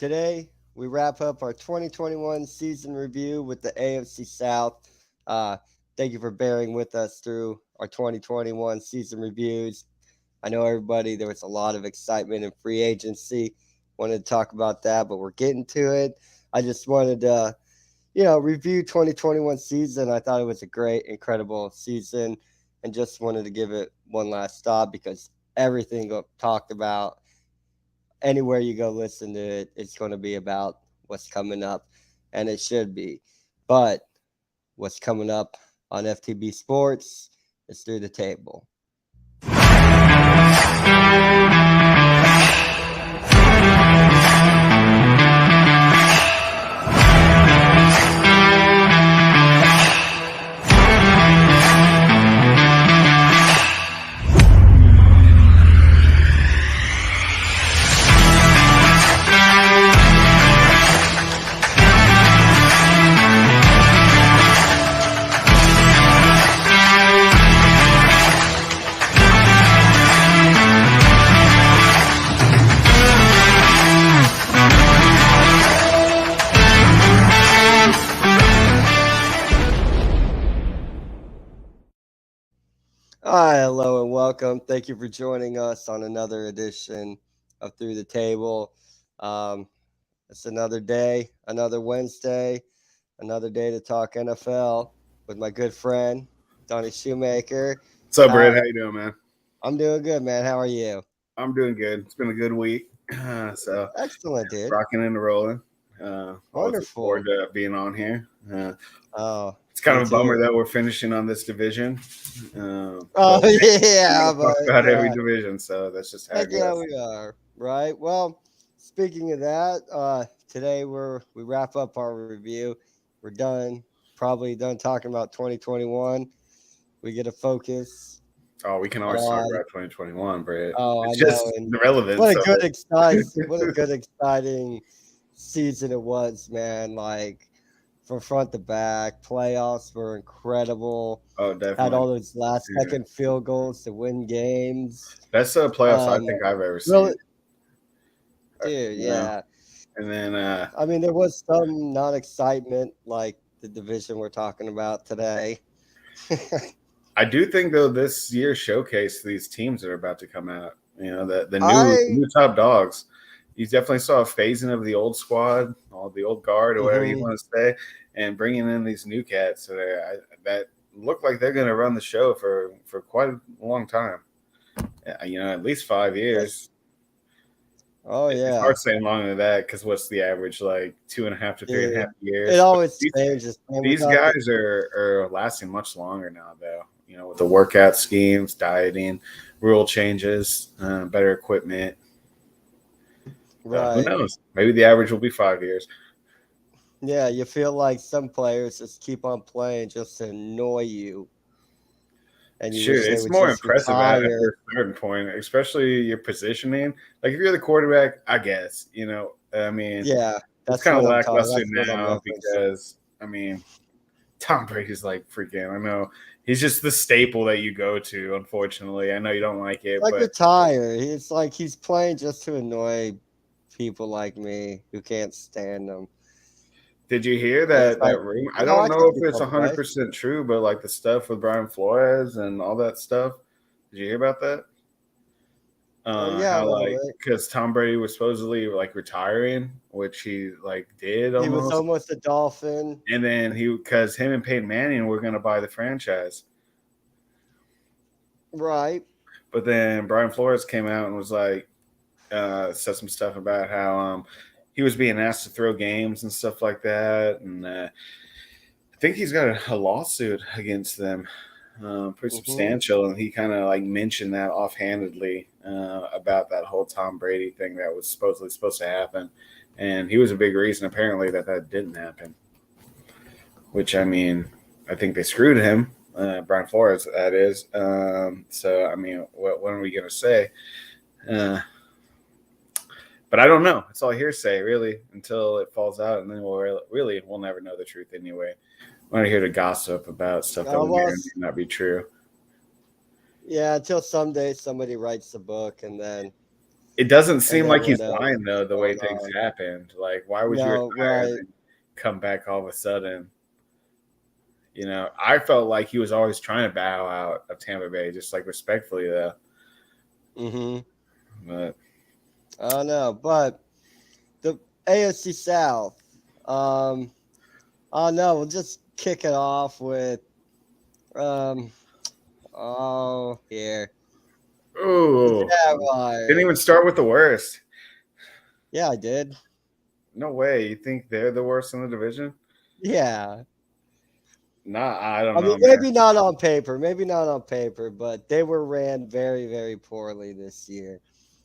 Today, we wrap up our 2021 season review with the AFC South. Uh, Thank you for bearing with us through our 2021 season reviews. I know everybody, there was a lot of excitement in free agency. Wanted to talk about that, but we're getting to it. I just wanted to, review 2021 season. I thought it was a great, incredible season and just wanted to give it one last stop because everything got talked about anywhere you go listen to it, it's going to be about what's coming up, and it should be. But what's coming up on FTB Sports is through the table. Hi, hello, and welcome. Thank you for joining us on another edition of Through the Table. Um, it's another day, another Wednesday, another day to talk NFL with my good friend, Donnie Shoemaker. What's up, Brad? How you doing, man? I'm doing good, man. How are you? I'm doing good. It's been a good week. Excellent, dude. Rocking and rolling. Wonderful. Forward to being on here. It's kind of a bummer that we're finishing on this division. Yeah, but about every division, so that's just how it goes. Yeah, we are, right? Well, speaking of that, today we wrap up our review. We're done, probably done talking about 2021. We get a focus. Oh, we can always talk about 2021, Brad. Oh, it's I just know. And irrelevant. What a good exciting season it was, man. Like from front to back, playoffs were incredible. Oh, definitely. Had all those last-second field goals to win games. That's the playoffs I think I've ever seen. Really, dude, yeah. And then, I mean, there was some non-excitement, like the division we're talking about today. I do think, though, this year showcased these teams that are about to come out. You know, the new top dogs. You definitely saw a phasing of the old squad, all the old guard, or whatever you want to say, and bringing in these new cats that look like they're going to run the show for quite a long time. At least 5 years. Oh, yeah. It's hard saying longer than that because what's the average, like 2.5 to 3.5 years? It always changes. These guys are lasting much longer now, though. You know, with the workout schemes, dieting, rule changes, better equipment. Right. Who knows? Maybe the average will be 5 years. Yeah, you feel like some players just keep on playing just to annoy you. And it's more impressive at a certain point, especially your positioning. Like if you're the quarterback, I guess, I mean, yeah, that's kind of lackluster now because, Tom Brady's like freaking, I know. He's just the staple that you go to, unfortunately. I know you don't like it. Like retire. It's like he's playing just to annoy people like me who can't stand him. Did you hear that rumor? I don't know if it's 100% true, but like the stuff with Brian Flores and all that stuff. Did you hear about that? Yeah, because Tom Brady was supposedly like retiring, which he did. He was almost a Dolphin, and then because him and Peyton Manning were going to buy the franchise, right? But then Brian Flores came out and was like, said some stuff about how he was being asked to throw games and stuff like that, and I think he's got a lawsuit against them, pretty substantial, and he kind of mentioned that offhandedly about that whole Tom Brady thing that was supposed to happen, and he was a big reason apparently that didn't happen. Which I think they screwed him, Brian Flores, that is. So what are we gonna say? But I don't know. It's all hearsay, really, until it falls out, and then we'll never know the truth anyway. We're not here to gossip about stuff that may not be true. Yeah, until someday somebody writes a book, and then It doesn't seem then like he's what else lying though. is The way going things on? happened, like why would you No, retire and right. then come back all of a sudden? You know, I felt like he was always trying to bow out of Tampa Bay, just like respectfully though. Mm-hmm. But I don't know, but the AFC South. Um, I don't know. We'll just kick it off with um. Oh, here the oh, didn't even Jaguars. start with the worst. Yeah, I did. No way. You think they're the worst in the division? Yeah. Nah, I don't I mean, know, man. maybe not on paper. Maybe not on paper, but they were ran very, very poorly this year.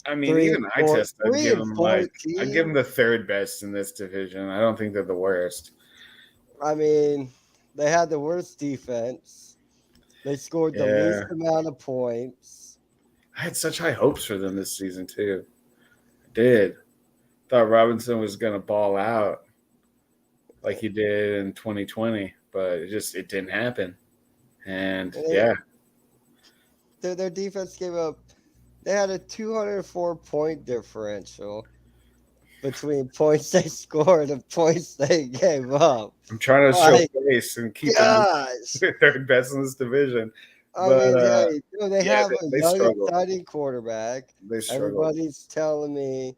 I mean, even eye test, I'd Three give and them I'd give 14. them the third best in this division. I don't think they're the worst. I mean, they had the worst defense. They scored the least Yeah, amount of points. I had such high hopes for them this season too. I did. Thought Robinson was gonna ball out like he did in 2020, but it didn't happen. And yeah, Their defense gave up. They had a 204-point differerential between points they scored and points they gave up. I'm trying to show My face and keep them gosh. third best in this division. I But mean, hey, they yeah, have a they young, struggled. exciting quarterback. They struggled. Everybody's telling me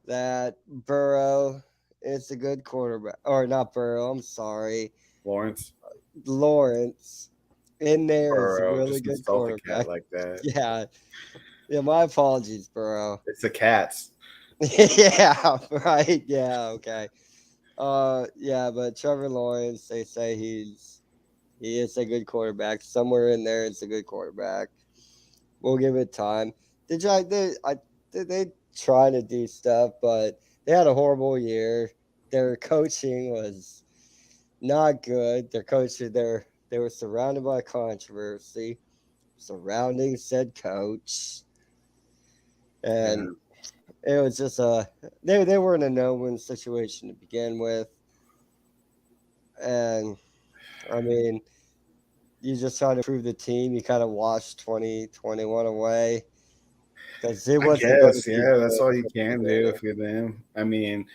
that Burrow is a good quarterback. Or not Burrow, I'm sorry. Lawrence Lawrence in there is a Burrow, really just good insult the cat quarterback. like that. Yeah. Yeah, my apologies, Burrow. It's the cats. Yeah, right. Yeah, okay. Yeah, but Trevor Lawrence, they say he is a good quarterback. Somewhere in there, it's a good quarterback. We'll give it time. They try to do stuff, but they had a horrible year. Their coaching was not good. They were surrounded by controversy surrounding said coach, Yeah. and it was just they were in a no-win situation to begin with, and I mean, you just try to prove the team. You kind of washed 2021 away because it I wasn't going to guess, be yeah, that's good all you from the can do beginning. if you're them. I mean,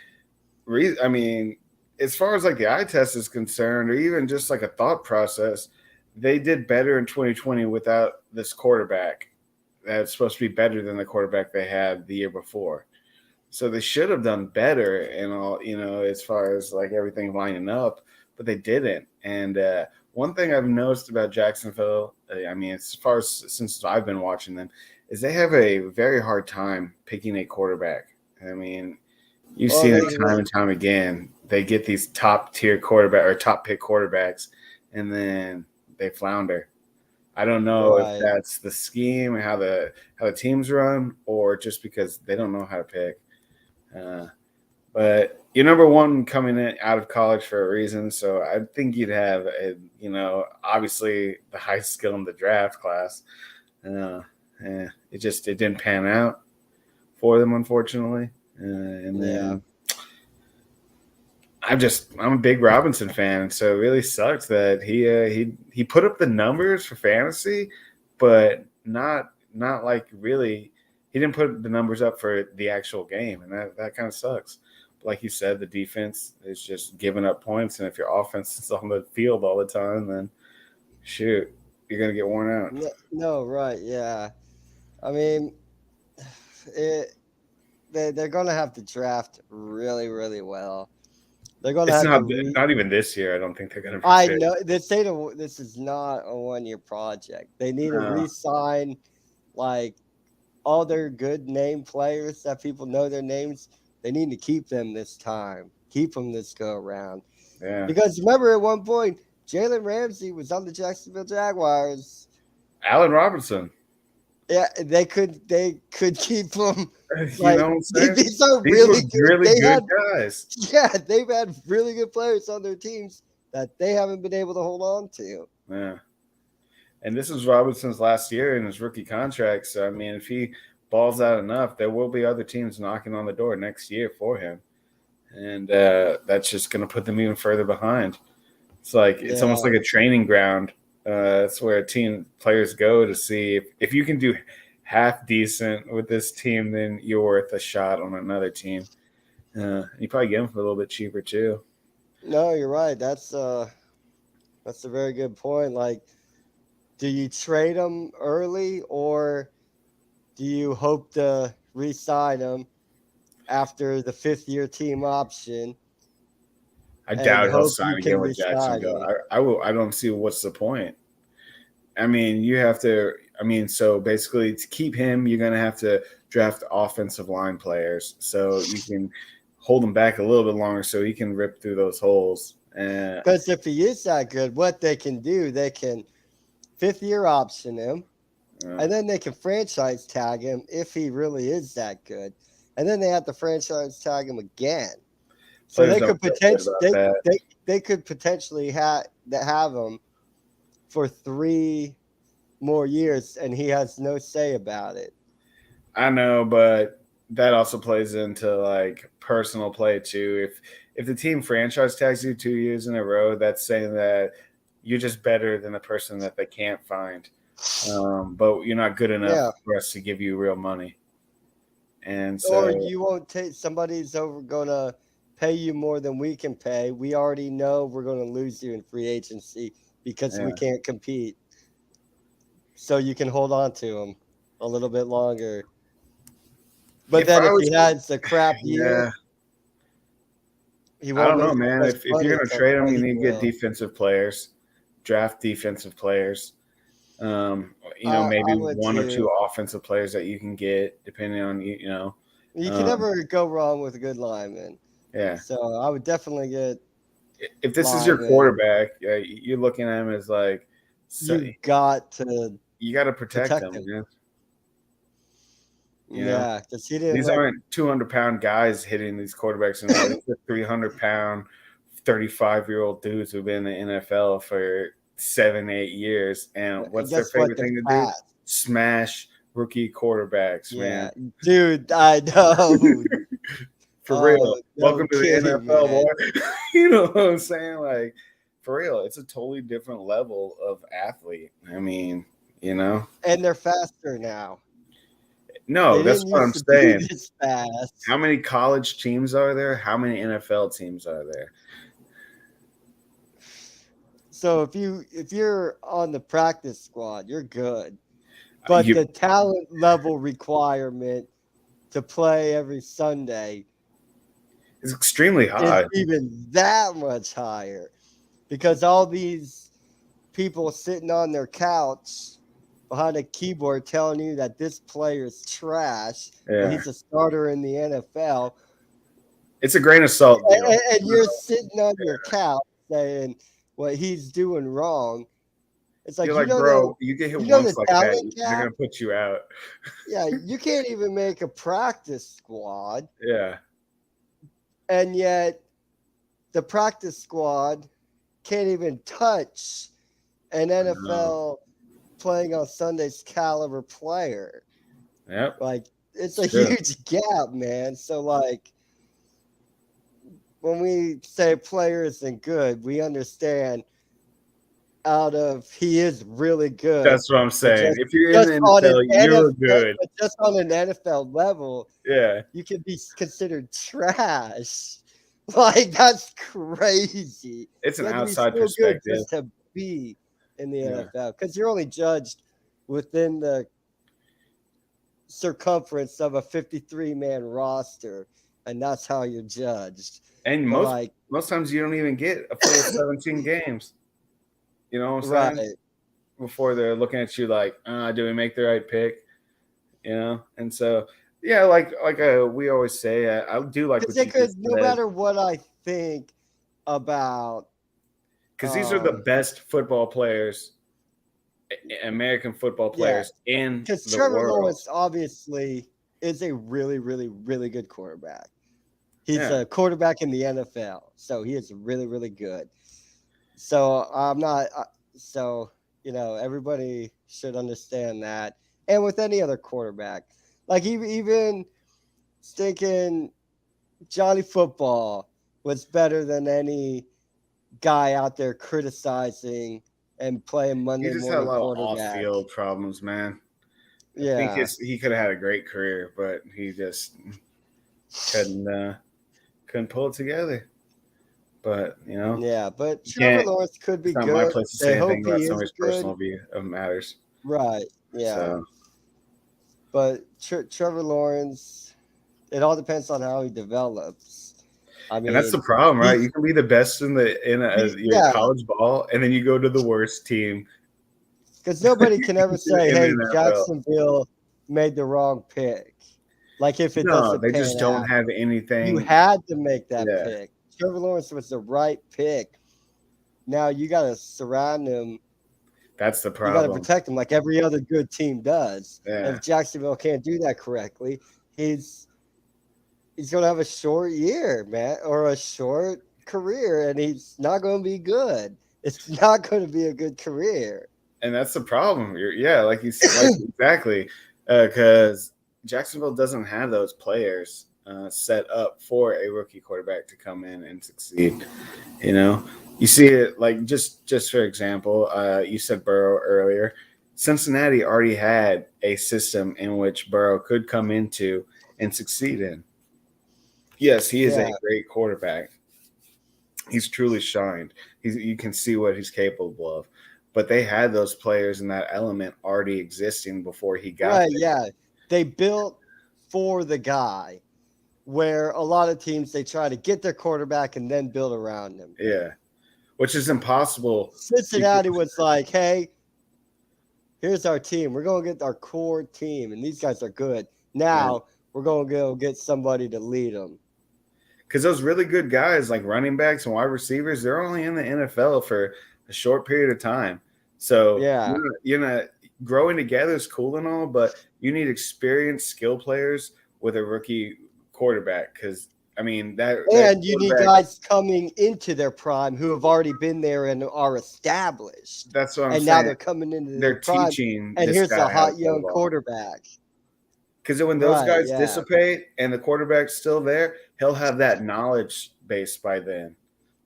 I mean, as far as like the eye test is concerned, or even just like a thought process, they did better in 2020 without this quarterback. That's supposed to be better than the quarterback they had the year before. So they should have done better and all, as far as like everything lining up, but they didn't. And one thing I've noticed about Jacksonville, I mean, as far as since I've been watching them, is they have a very hard time picking a quarterback. I mean, you've Well, seen it time and time again. They get these top tier quarterback or top pick quarterbacks, and then they flounder. I don't know if right. that's the scheme and how the teams run, or just because they don't know how to pick. Uh, but you're number one coming in out of college for a reason, so I think you'd have, obviously the highest skill in the draft class. It didn't pan out for them, unfortunately. And Yeah. then I'm a big Robinson fan, so it really sucks that he put up the numbers for fantasy, but not like really. He didn't put the numbers up for the actual game, and that kind of sucks. But like you said, the defense is just giving up points, and if your offense is on the field all the time, then shoot, you're gonna get worn out. No, right. Yeah. I mean, it, they're going to have to draft really, really well. They're going to It's have to not even this year. I don't think they're gonna be I picked. know this is not a 1-year project. They need to No. re-sign like all their good name players that people know their names. They need to keep them this time. Keep them this go around. Yeah, Because remember, at one point, Jalen Ramsey was on the Jacksonville Jaguars. Allen Robinson. Yeah, they could keep him. You Like know what I'm saying? these are These were really good. really They good had guys. they've had really good players on their teams that they haven't been able to hold on to. Yeah. And this is Robinson's last year in his rookie contract. So, I mean, if he balls out enough, there will be other teams knocking on the door next year for him. And that's just going to put them even further behind. It's almost like a training ground. That's where players go to see if you can do half decent with this team, then you're worth a shot on another team. You probably get him for a little bit cheaper too. No, you're right. That's a very good point. Like, do you trade him early or do you hope to re-sign him after the 5th-year team option I and doubt he'll hope you sign can again with re-sign Jacksonville. him? I don't see what's the point. I mean, you have to. I mean, so basically, to keep him, you're going to have to draft offensive line players so you can hold him back a little bit longer so he can rip through those holes. Because if he is that good, what they can do, they can 5th-year option him, and then they can franchise tag him if he really is that good, and then they have to franchise tag him again. So they could potentially they could potentially have him for 3 more years, and he has no say about it. I know, but that also plays into like personal play too. If the team franchise tags you 2 years in a row, that's saying that you're just better than the person that they can't find. But you're not good enough for us to give you real money. And so, or you won't take somebody's gonna pay you more than we can pay. We already know we're gonna lose you in free agency because we can't compete. So you can hold on to him a little bit longer. But then if he has a crap year, I don't know, man. If you're going to trade him, you need to get defensive players, draft defensive players. Maybe one or two offensive players that you can get, depending on You can never go wrong with a good lineman. Yeah. So I would definitely get. If this is your quarterback, you're looking at him as like you got to protect him. Man. Yeah, because he didn't. These aren't 200-pound guys hitting these quarterbacks, and these 300-pound, 35-year-old dudes who've been in the NFL for 7-8 years. And what's their favorite thing to do? Smash rookie quarterbacks, man. Dude, I know. For real. Welcome to the NFL, boy. You know what I'm saying? Like, for real, it's a totally different level of athlete. I mean, And they're faster now. No, that's what I'm saying. How many college teams are there? How many NFL teams are there? So if you're on the practice squad, you're good. But the talent level requirement to play every Sunday is extremely high. It's even that much higher because all these people sitting on their couch behind a keyboard telling you that this player is trash. Yeah. He's a starter in the NFL. It's a grain of salt. And you're sitting on your couch saying what he's doing wrong. It's like, you're like, bro, you get hit once like that, they're going to put you out. Yeah, you can't even make a practice squad. Yeah. And yet the practice squad can't even touch an NFL playing on Sundays caliber player. Yep. Like, it's a huge gap, man. So, like, when we say player isn't good, we understand he is really good. That's what I'm saying. If you're in the NFL, you're good. But just on an NFL level, yeah, you can be considered trash. Like, that's crazy. It's an outside perspective. Just to be in the NFL, because you're only judged within the circumference of a 53-man roster, and that's how you're judged. And most times you don't even get a full 17 games. You know what I'm saying? Right. Before they're looking at you like, do we make the right pick? And so yeah, like we always say, I do like what you just no matter what I think about, because these are the best football players, American football players in the world. Because Trevor Lawrence obviously is a really, really, really good quarterback. He's a quarterback in the NFL, so he is really, really good. So I'm not. So everybody should understand that. And with any other quarterback, like even stinking Johnny Football was better than any guy out there criticizing and playing Monday morning quarterback. He just had a lot of off-field problems, man. I think Yeah. he could have had a great career, but he just couldn't pull it together. But Yeah, but you Trevor can't. Lawrence could be It's not my good. place to They say anything hope about he is somebody's good. personal view of matters. Right. Yeah. So, But Trevor Lawrence, it all depends on how he develops. I and that's mean, the problem, right? he's You can be the best in your yeah, college ball, and then you go to the worst team because nobody can ever say, in "Hey, the NFL. Jacksonville made the wrong pick." Like if it No, doesn't they just pan don't out, have you anything. had to make that Yeah, pick. Trevor Lawrence was the right pick. Now you got to surround him. that's the You got to problem. protect him like every other good team does. And Yeah, if Jacksonville can't do that correctly, he's going to have a short year, man, or a short career, and he's not going to be good. It's not going to be a good career. and that's the problem. Like you said, like exactly, because Jacksonville doesn't have those players set up for a rookie quarterback to come in and succeed. You know, you see it like just for example, you said Burrow earlier. Cincinnati already had a system in which Burrow could come into and succeed in. Yes, he is a Yeah, great quarterback. He's truly shined. You can see what he's capable of. But they had those players in that element already existing before he got right. there. Yeah, they built for the guy. Where a lot of teams they try to get their quarterback and then build around him. Yeah, which is impossible. Cincinnati was like, "Hey, here's our team. We're going to get our core team, and these guys are good. Now we're going to go get somebody to lead them." Because those really good guys like running backs and wide receivers, they're only in the NFL for a short period of time. So Yeah, growing together is cool and all, but you need experienced skill players with a rookie quarterback. Because I mean that and you need quarterback. guys coming into their prime who have already been there and are established, That's what I'm and now saying. they're coming into their They're prime. teaching And this here's a guy how to hot play young ball. quarterback. Because when those Right? guys Yeah. dissipate and the quarterback's still there, he'll have that knowledge base by then.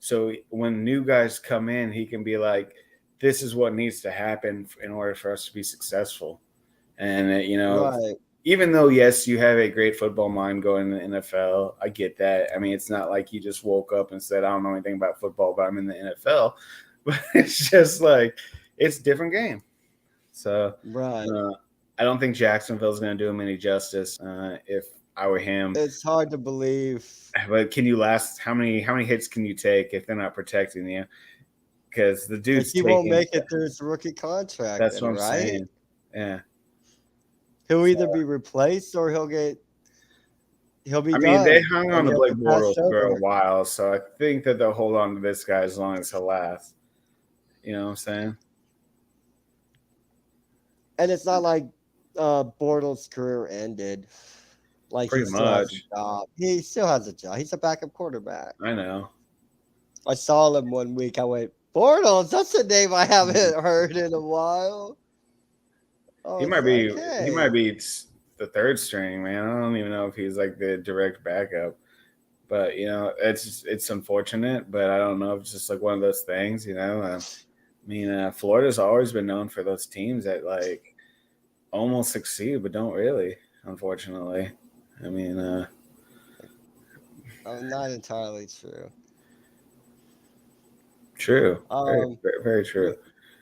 So when new guys come in, he can be like, "This is what needs to happen in order for us to be successful." And Right. even though yes, you have a great football mind going in the NFL, I get that. I mean, it's not like you just woke up and said, "I don't know anything about football, but I'm in the NFL." But it's just like it's a different game. So. Right. I don't think Jacksonville's going to do him any justice if I were him. It's hard to believe. But can you last? How many hits can you take if they're not protecting you? Because the dude's He won't taking. make it through his rookie contract, That's then, what I'm right? saying. Yeah. He'll either be replaced or he'll be I mean, they done, hung on and to he'll Blake get passed Bortles for a over. while, so I think that they'll hold on to this guy as long as he'll last. You know what I'm saying? And it's not like Bortles' career ended. Like he Pretty still has a much. job. He still has a job. He's a backup quarterback. I know. I saw him one week. I went, Bortles, that's a name I haven't heard in a while. I He was might like, be. He might hey. be the third string, man. I don't even know if he's like the direct backup. But it's unfortunate. But I don't know if it's just like one of those things. Florida's always been known for those teams that like almost succeed but don't really. Unfortunately, I mean, Not entirely true. true, very, Um, very, very true.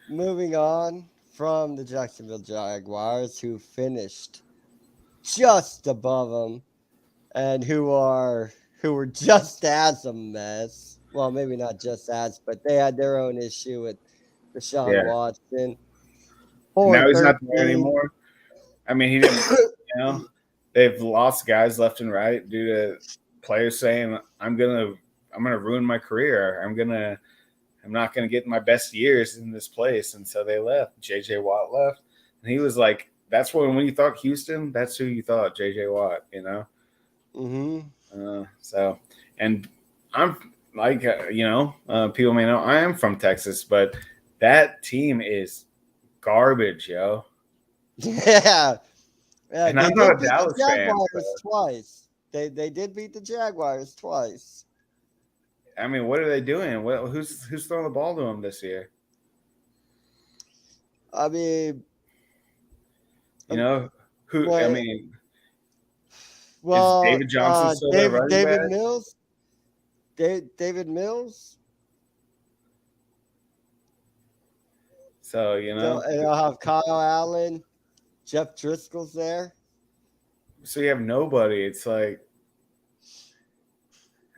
Moving on from the Jacksonville Jaguars, who finished just above them, and who were just as a mess. Well, maybe not just as, but they had their own issue with Deshaun Yeah, Watson. 4 now and he's not there 13. anymore. I mean, he didn't. You know, they've lost guys left and right due to players saying, I'm gonna ruin my career. I'm not gonna get my best years in this place." And so they left. JJ Watt left, and he was like, "That's when you thought Houston, that's who you thought, JJ Watt." So, and I'm like, people may know I am from Texas, but that team is garbage, yo. Yeah. Yeah, And they I'm not did a beat the Dallas fan. Jaguars So, twice. They did beat the Jaguars twice. I mean, what are they doing? Who's throwing the ball to them this year? I mean, You know who? I Well, mean, is well, David Johnson still their running David back? Mills, David Mills. So And I'll have Kyle Allen, Jeff Driscoll's there. so you have nobody. It's like,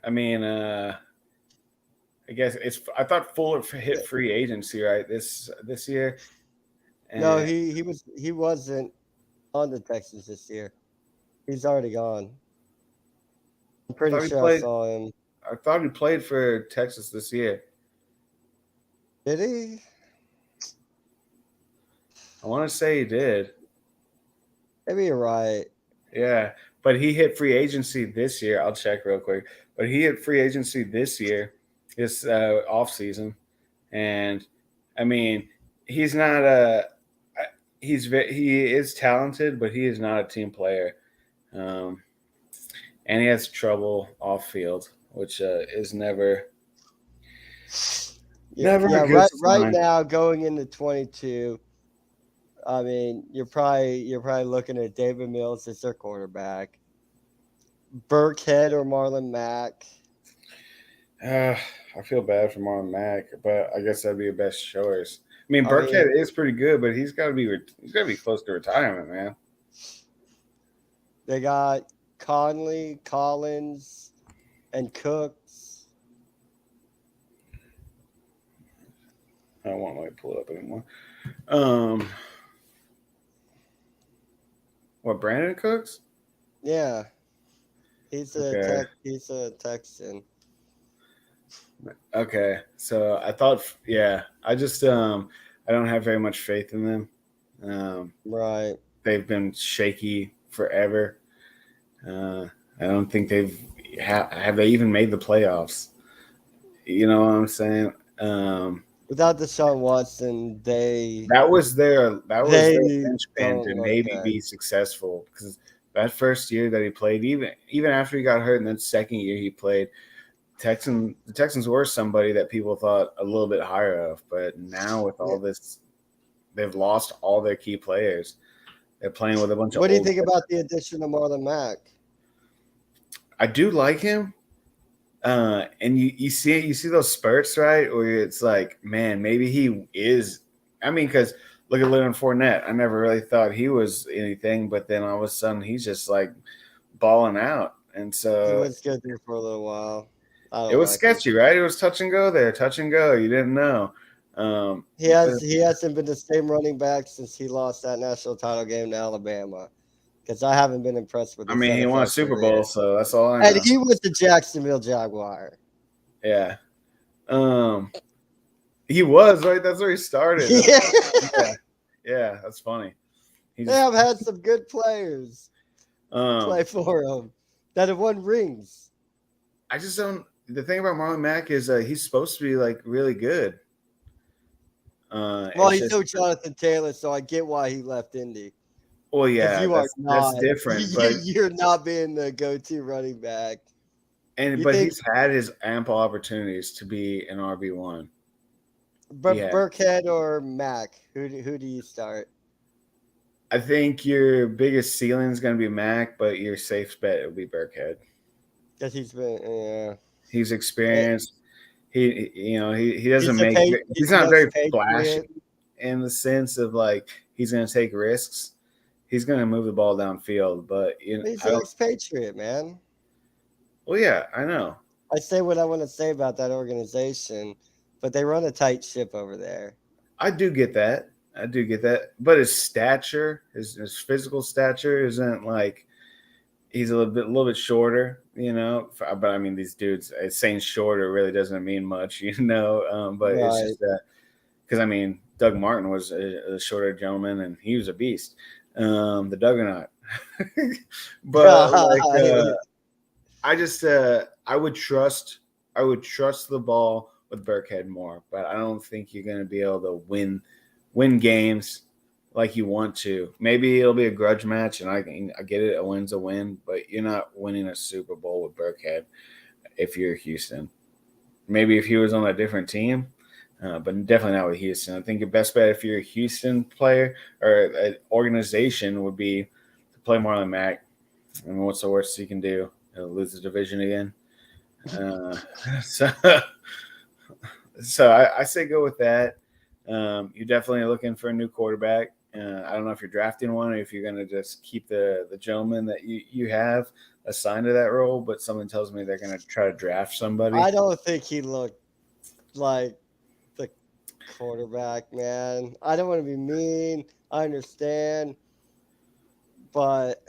I mean, I guess it's. I thought Fuller hit free agency right this year, No, and he wasn't on the Texans this year. He's already gone. I'm I pretty thought he sure I played. saw him. I thought he played for Texas this year. Did he? I want to say he did. Maybe you're right. Yeah, but he hit free agency this year. I'll check real quick. But he hit free agency this year, this off season, and I mean, he's not a. He is talented, but he is not a team player, and he has trouble off field, which is never Yeah, never yeah. a good Right sign. now, going into 22, I mean, you're probably looking at David Mills as their quarterback, Burkhead or Marlon Mack. I feel bad for Marlon Mack, but I guess that'd be the best choice. I mean, I mean, Burkhead is pretty good, but he's got to be close to retirement, man. they got Conley, Collins, and Cooks. I don't want to pull it up anymore. What Brandon Cooks? Yeah, he's Okay, a Texan. okay. So I thought, yeah, I just I don't have very much faith in them. Right. They've been shaky forever. I don't think have they even made the playoffs. You know what I'm saying? Without Deshaun Watson, they That was their they linchpin don't to look maybe good. be successful because that first year that he played, even after he got hurt, and then second year he played, the Texans were somebody that people thought a little bit higher of, but now with Yeah. all this, they've lost all their key players. They're playing with a bunch of What do you old think players. about the addition of Marlon Mack? I do like him. And you see those spurts, right? Where it's like, man, maybe he is. I mean, because look at Leonard Fournette. I never really thought he was anything, but then all of a sudden he's just like balling out. And He so was good there for a little while. I it don't was like him. sketchy, right? It was touch and go there, touch and go. You didn't know. But He hasn't been the same running back since he lost that national title game to Alabama. Because I haven't been impressed with I his mean, he won a NFL Super career. Bowl, so that's all I And know. he was the Jacksonville Jaguar. Yeah. He was right. That's where he started. Yeah. Yeah, that's funny. They have had some good players Um, play for him that have won rings. I just don't. The thing about Marlon Mack is he's supposed to be like really good. Well, It's he's just, no Jonathan Taylor, so I get why he left Indy. well, Because yeah, you are that's not, different. But you're not being the go-to running back. You but think he's had his ample opportunities to be an RB1. Yeah, Burkhead or Mack? Who do you start? I think your biggest ceiling is going to be Mack, but your safe bet will be Burkhead. Because he's been, yeah. He's experienced. He doesn't make. He's He's an not very ex-Patriot. flashy in the sense of like he's going to take risks. He's going to move the ball downfield, but He's I an don't. ex-Patriot, man. Well, yeah, I know. I say what I want to say about that organization, but they run a tight ship over there. I do get that. But his stature, his physical stature, isn't like he's a little bit shorter, But I mean, these dudes saying shorter really doesn't mean much, But it's Right. just that because I mean, Doug Martin was a shorter gentleman and he was a beast. The Duggernaut, but I just I would trust the ball with Burkhead more, but I don't think you're going to be able to win games like you want to. Maybe it'll be a grudge match, and I get it. A win's a win, but you're not winning a Super Bowl with Burkhead if you're Houston. Maybe if he was on a different team, but definitely not with Houston. I think your best bet if you're a Houston player or an organization would be to play Marlon Mack. I mean, what's the worst you can do? Lose the division again. Uh, so, I say go with that. You're definitely looking for a new quarterback. I don't know if you're drafting one or if you're going to just keep the gentleman that you have assigned to that role, but someone tells me they're going to try to draft somebody. I don't think he looked like the quarterback, man. I don't want to be mean. I understand, but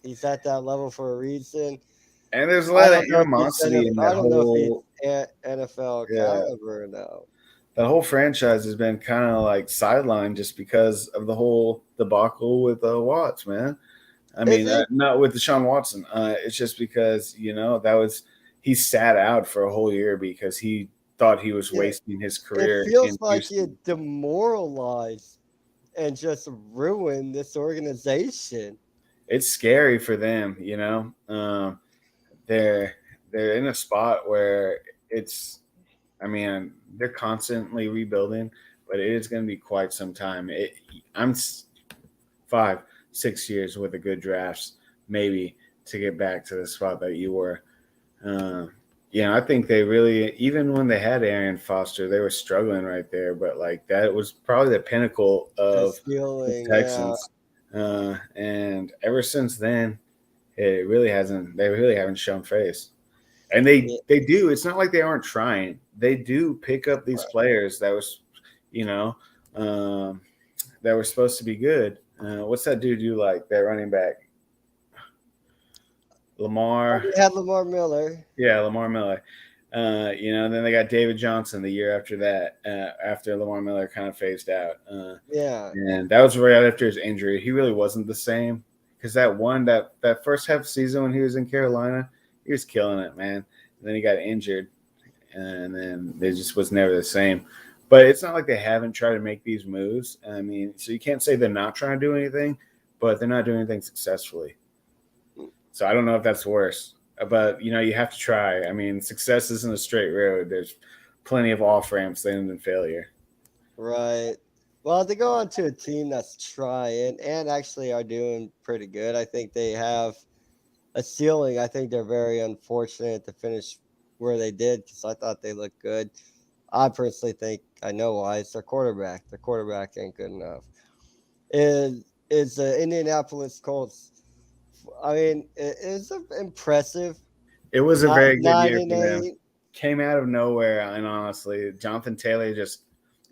he's at that level for a reason. And there's a I lot of don't know if he's animosity in I that don't know if he's whole NFL yeah. caliber now. That whole franchise has been kind of like sidelined just because of the whole debacle with Watts, man. I mean, not with Deshaun Watson. It's just because he sat out for a whole year because he thought he was wasting his career. It feels like he had demoralized and just ruined this organization. It's scary for them, They're in a spot where they're constantly rebuilding, but it is going to be quite some time. I'm 5-6 years with a good drafts, maybe, to get back to the spot that you were. I think they really, even when they had Arian Foster, they were struggling right there. But like that was probably the pinnacle of the Texans. Yeah. And ever since then, it really hasn't. They really haven't shown face. And they do. It's not like they aren't trying. They do pick up these players that was, that were supposed to be good. What's that dude you like? That running back, Lamar. They had Lamar Miller. Yeah, Lamar Miller. And then they got David Johnson the year after that. After Lamar Miller kind of phased out. And that was right after his injury. He really wasn't the same because that first half season when he was in Carolina, he was killing it, man. And then he got injured, and then they just was never the same. But it's not like they haven't tried to make these moves. I mean, so you can't say they're not trying to do anything, but they're not doing anything successfully. So I don't know if that's worse. But, you have to try. I mean, success isn't a straight road. There's plenty of off-ramps that end in failure. Right. Well, to go on to a team that's trying and actually are doing pretty good, I think they have a ceiling. I think they're very unfortunate to finish where they did because I thought they looked good. I personally think I know why. It's their quarterback. Their quarterback ain't good enough. Is the Indianapolis Colts. I mean, it's impressive. It was a very good year for them. Came out of nowhere, and honestly, Jonathan Taylor just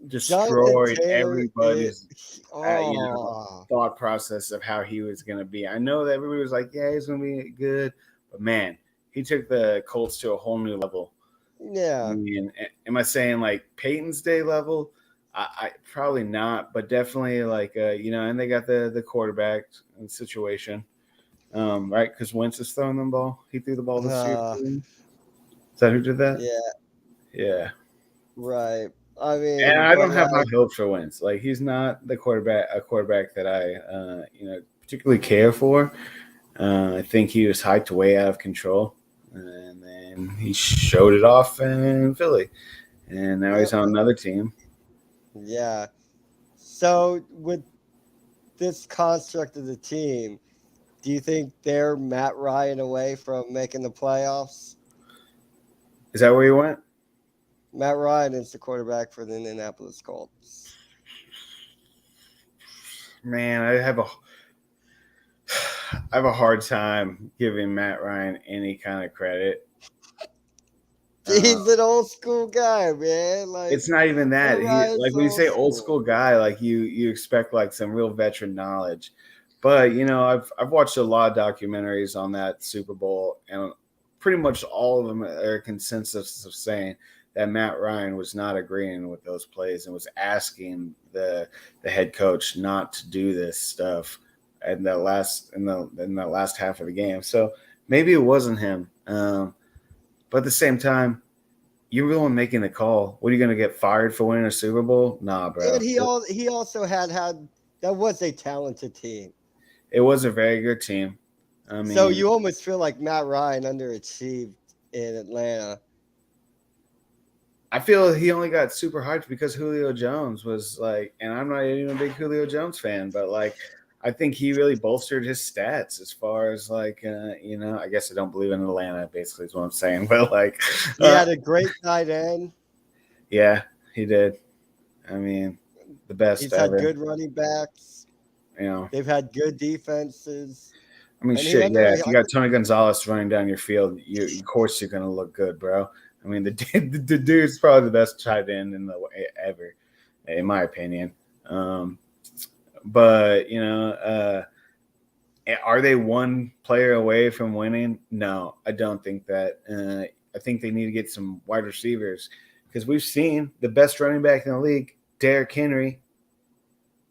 destroyed everybody's thought process of how he was going to be. I know that everybody was like, yeah, he's going to be good. But, man, he took the Colts to a whole new level. Yeah. I mean, am I saying like Peyton's Day level? I probably not, but definitely like, and they got the quarterback situation. Right? Because Wentz is throwing the ball. He threw the ball this year. Is that who did that? Yeah. Yeah. Right. I mean, and I don't have high hopes for Wentz. Like he's not a quarterback that I particularly care for. I think he was hyped way out of control, and then he showed it off in Philly, and now he's on another team. Yeah. So with this construct of the team, do you think they're Matt Ryan away from making the playoffs? Is that where you went? Matt Ryan is the quarterback for the Indianapolis Colts. Man, I have a hard time giving Matt Ryan any kind of credit. He's an old school guy, man. Like it's not even that. Like when you say old school guy, like you expect like some real veteran knowledge. But I've watched a lot of documentaries on that Super Bowl, and pretty much all of them are a consensus of saying that Matt Ryan was not agreeing with those plays and was asking the head coach not to do this stuff in that last half of the game. So maybe it wasn't him. But at the same time, you're the one making the call. What are you going to get fired for winning a Super Bowl? Nah, bro. And he also had that was a talented team. It was a very good team. I mean, so you almost feel like Matt Ryan underachieved in Atlanta. I feel he only got super hyped because Julio Jones was like, and I'm not even a big Julio Jones fan, but like, I think he really bolstered his stats as far as like, I guess I don't believe in Atlanta, basically, is what I'm saying. But like, He had a great tight end. yeah, he did. I mean, the best He's had ever. good running backs. They've had good defenses. I mean, And he shit, had yeah. to, If you got Tony Gonzalez running down your field, of course you're gonna look good, bro. I mean, the dude's probably the best tight end in the ever, in my opinion. But are they one player away from winning? No, I don't think that. I think they need to get some wide receivers because we've seen the best running back in the league, Derrick Henry,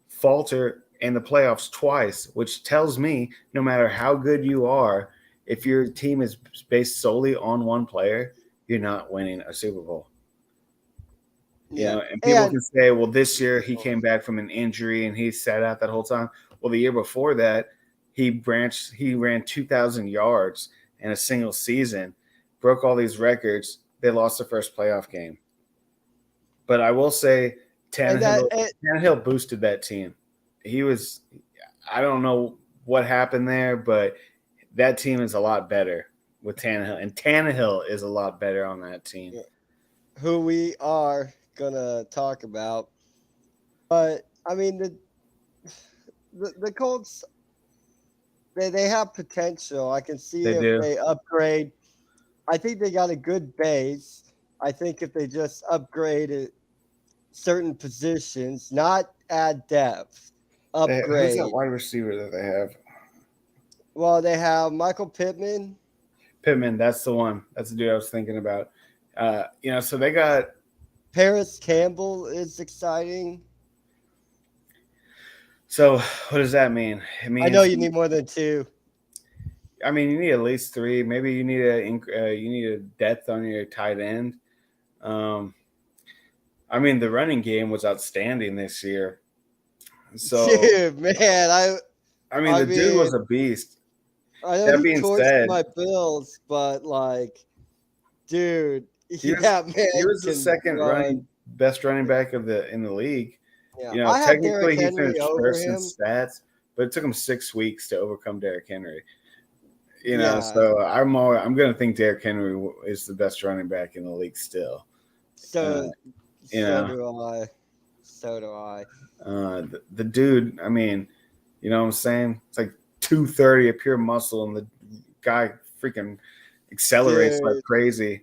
falter in the playoffs twice, which tells me no matter how good you are, if your team is based solely on one player, you're not winning a Super Bowl. And people can say, well, this year he came back from an injury and he sat out that whole time. Well, the year before that, he ran 2,000 yards in a single season, broke all these records. They lost the first playoff game. But I will say Tannehill boosted that team. I don't know what happened there, but that team is a lot better with Tannehill. And Tannehill is a lot better on that team. Who we are going to talk about. But, I mean, the Colts, they have potential. I can see they upgrade. I think they got a good base. I think if they just upgrade certain positions, not add depth, upgrade. Who's that wide receiver that they have? Well, they have Michael Pittman. That's the one. That's the dude I was thinking about. So they got Paris Campbell is exciting. So what does that mean? It means I know you need more than two. I mean, you need at least three. Maybe you need a depth on your tight end. I mean, the running game was outstanding this year. So, dude, man, I mean, the dude was a beast. I know that being said, my Bills, but like, dude, he was the second best running back in the league. Yeah. Technically he finished first in stats, but it took him 6 weeks to overcome Derrick Henry. So I'm going to think Derrick Henry is the best running back in the league still. So do I. So do I. The dude, I mean, you know what I'm saying? It's like 230 of pure muscle, and the guy freaking accelerates like crazy.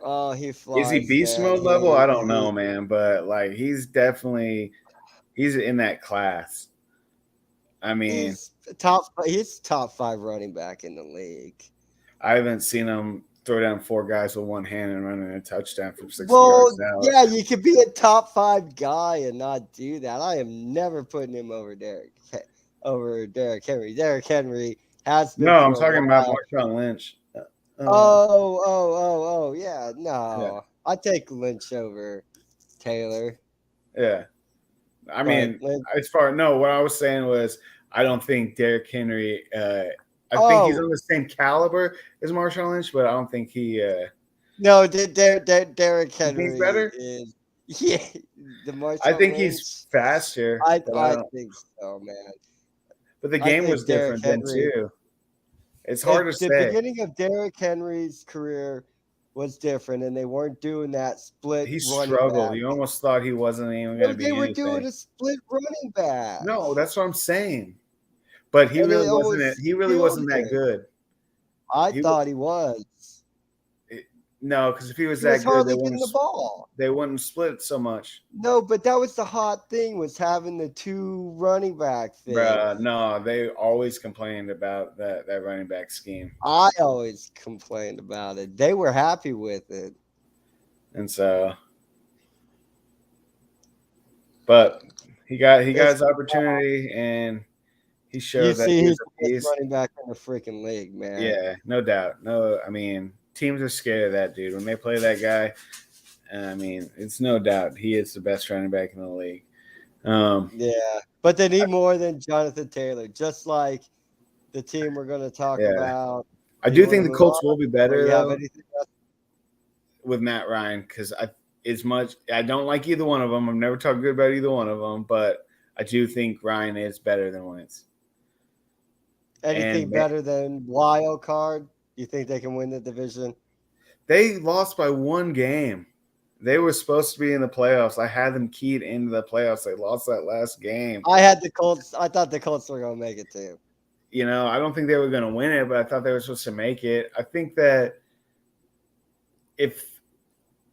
Oh, he flies. Is he beast mode level? I don't know, man, but like he's in that class. I mean, he's top 5 running back in the league. I haven't seen him throw down 4 guys with one hand and running a touchdown from 60 yards out. Yeah, you could be a top 5 guy and not do that. I am never putting him over Derrick Henry. Derrick Henry has been. No, I'm talking about Marshawn Lynch. Yeah. No, I take Lynch over Taylor. Yeah, I mean, what I was saying was I don't think Derrick Henry. I think he's on the same caliber as Marshawn Lynch, but I don't think he. No, Derrick Henry is better. The Marshawn I think Lynch, he's faster. I think so, man. But the game was different then too. It's hard to say. The beginning of Derrick Henry's career was different, and they weren't doing that split. He struggled. You almost thought he wasn't even going to be. They were doing a split running back. No, that's what I'm saying. But he really wasn't. He really wasn't that good. I thought he was. No, because if he was that good, they wouldn't split it so much. No, but that was the hot thing, was having the 2 running back thing. Bruh, no, they always complained about that running back scheme. I always complained about it. They were happy with it. And so, but he got his opportunity, and he showed that he's the best running back in the freaking league, man. Yeah, no doubt. No, I mean, teams are scared of that dude when they play that guy. I mean, it's no doubt he is the best running back in the league. Yeah, but they need more than Jonathan Taylor, just like the team we're going to talk about. I do think the Colts will be better though with Matt Ryan, because as much. I don't like either one of them. I've never talked good about either one of them, but I do think Ryan is better than Wentz. Anything And better than wild card? You think they can win the division? they lost by one game. They were supposed to be in the playoffs. I had them keyed into the playoffs. They lost that last game. I had the Colts. I thought the Colts were going to make it too. You know, I don't think they were going to win it, but I thought they were supposed to make it. I think that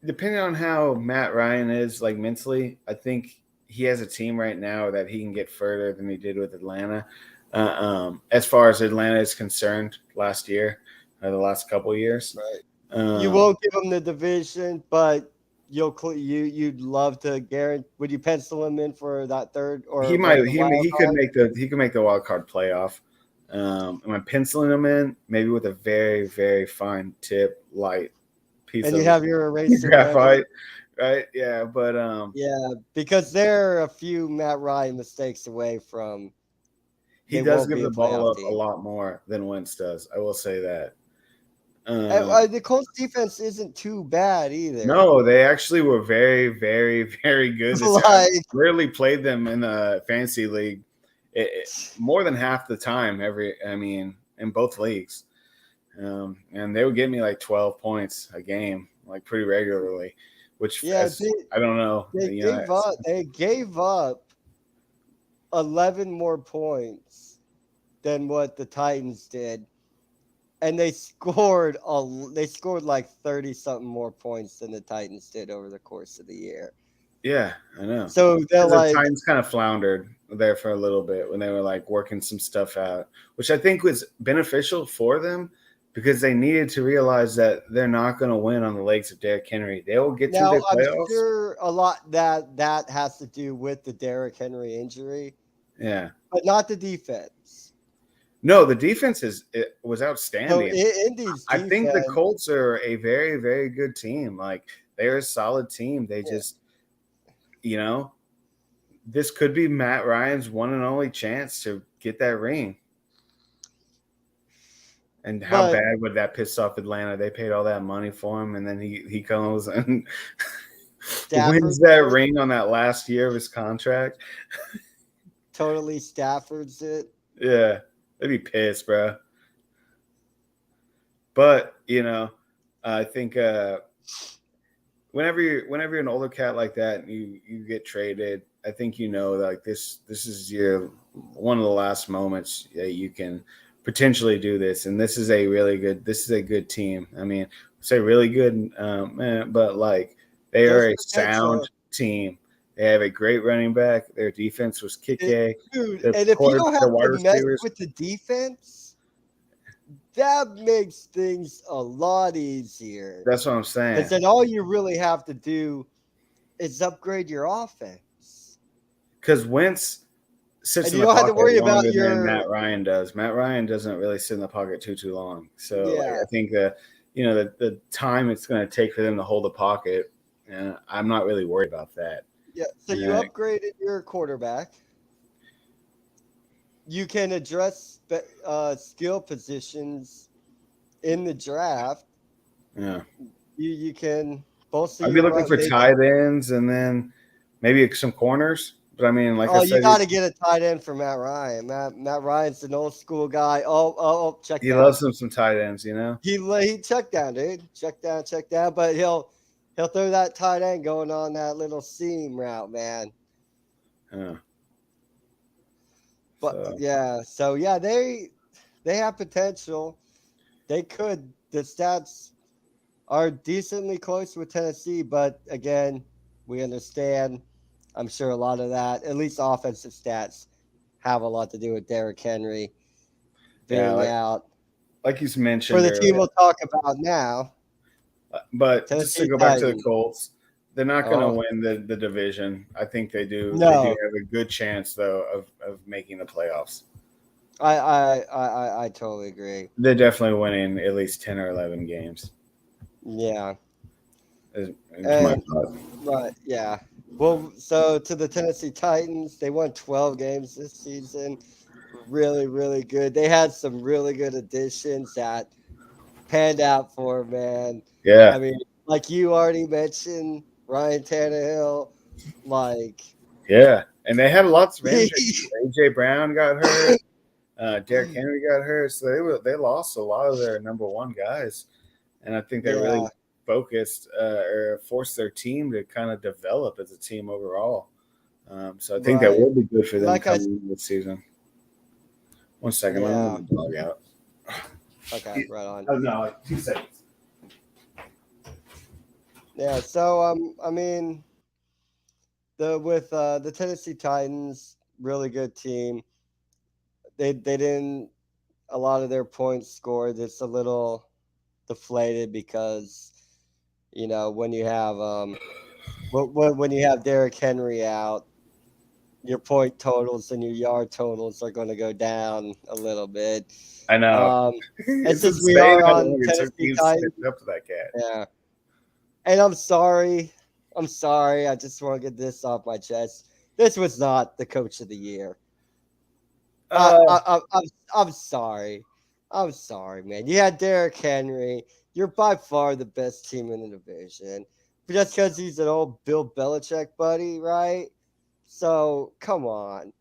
depending on how Matt Ryan is like mentally, I think he has a team right now that he can get further than he did with Atlanta. As far as Atlanta is concerned, last year or the last couple of years, right? You won't give him the division, but you'd love to guarantee. Would you pencil him in for that third? Or he might he could make the wild card playoff. Am I penciling him in? Maybe with a very, very fine tip, light piece. And you have your eraser graphite, right? Yeah, but yeah, because there are a few Matt Ryan mistakes away from. He does give the ball up a lot more than Wentz does. I will say that. The Colts defense isn't too bad either. No, they actually were very, very, very good. This year. I rarely played them in the fantasy league. More than half the time, in both leagues. And they would give me like 12 points a game, like pretty regularly, which I don't know. They gave up 11 more points than what the Titans did. And they scored like 30 something more points than the Titans did over the course of the year. Yeah, I know. So the Titans kind of floundered there for a little bit when they were like working some stuff out, which I think was beneficial for them because they needed to realize that they're not going to win on the legs of Derrick Henry. They will get to the playoffs. I'm sure a lot that has to do with the Derrick Henry injury. Yeah, but not the defense. No, the defense was outstanding. I think the Colts are a very, very good team. Like they're a solid team. They just, this could be Matt Ryan's one and only chance to get that ring. And how bad would that piss off Atlanta? They paid all that money for him, and then he comes and wins that ring on that last year of his contract. Totally Stafford's it. Yeah. They'd be pissed, bro. But I think whenever you're an older cat like that, and you get traded, I think like this is your one of the last moments that you can potentially do this, and this is a good team. I mean, I say really good, but like they are a sound team. They have a great running back. Their defense was kick-A. Dude, and if you don't have to mess with the defense, that makes things a lot easier. That's what I'm saying. Because then all you really have to do is upgrade your offense. Because Wentz sits in the pocket longer than Matt Ryan does. Matt Ryan doesn't really sit in the pocket too long. So I think that the time it's going to take for them to hold the pocket, I'm not really worried about that. Yeah, so you upgraded your quarterback. You can address skill positions in the draft. Yeah, you can bolster. I'd be looking for tight ends and then maybe some corners. But I mean, like I said, you got to get a tight end for Matt Ryan. Matt Ryan's an old school guy. Check. He loves some tight ends, He check down, dude. Check down. But he'll throw that tight end going on that little seam route, man. Yeah. But they have potential. They could. The stats are decently close with Tennessee, but again, we understand. I'm sure a lot of that, at least offensive stats, have a lot to do with Derrick Henry being out. Like you mentioned, for the team we'll talk about now. But Tennessee just to go back to the Colts, they're not going to win the division. I think they do. No. They do have a good chance, though, of making the playoffs. I totally agree. They're definitely winning at least 10 or 11 games. Yeah. My thought. Right. Yeah. Well, so to the Tennessee Titans, they won 12 games this season. Really, really good. They had some really good additions that panned out for, man. Yeah. I mean, like you already mentioned, Ryan Tannehill, like Yeah, and they had lots of injuries. AJ Brown got hurt. Derrick Henry got hurt, so they lost a lot of their number one guys, and I think they really focused or forced their team to kind of develop as a team overall. So I think that will be good for them coming into the season. 1 second, let me let the dog out. Okay, right on. Oh no, like 2 seconds. Yeah, so I mean, the Tennessee Titans, really good team. They didn't a lot of their points scored. It's a little deflated because when you have when you have Derrick Henry out, your point totals and your yard totals are going to go down a little bit. I know. And since we are on Tennessee Titans, up to that cat. Yeah. And I'm sorry. I just want to get this off my chest. This was not the coach of the year. I'm sorry. I'm sorry, man. You had Derrick Henry. You're by far the best team in the division. Just because he's an old Bill Belichick buddy, right? So come on.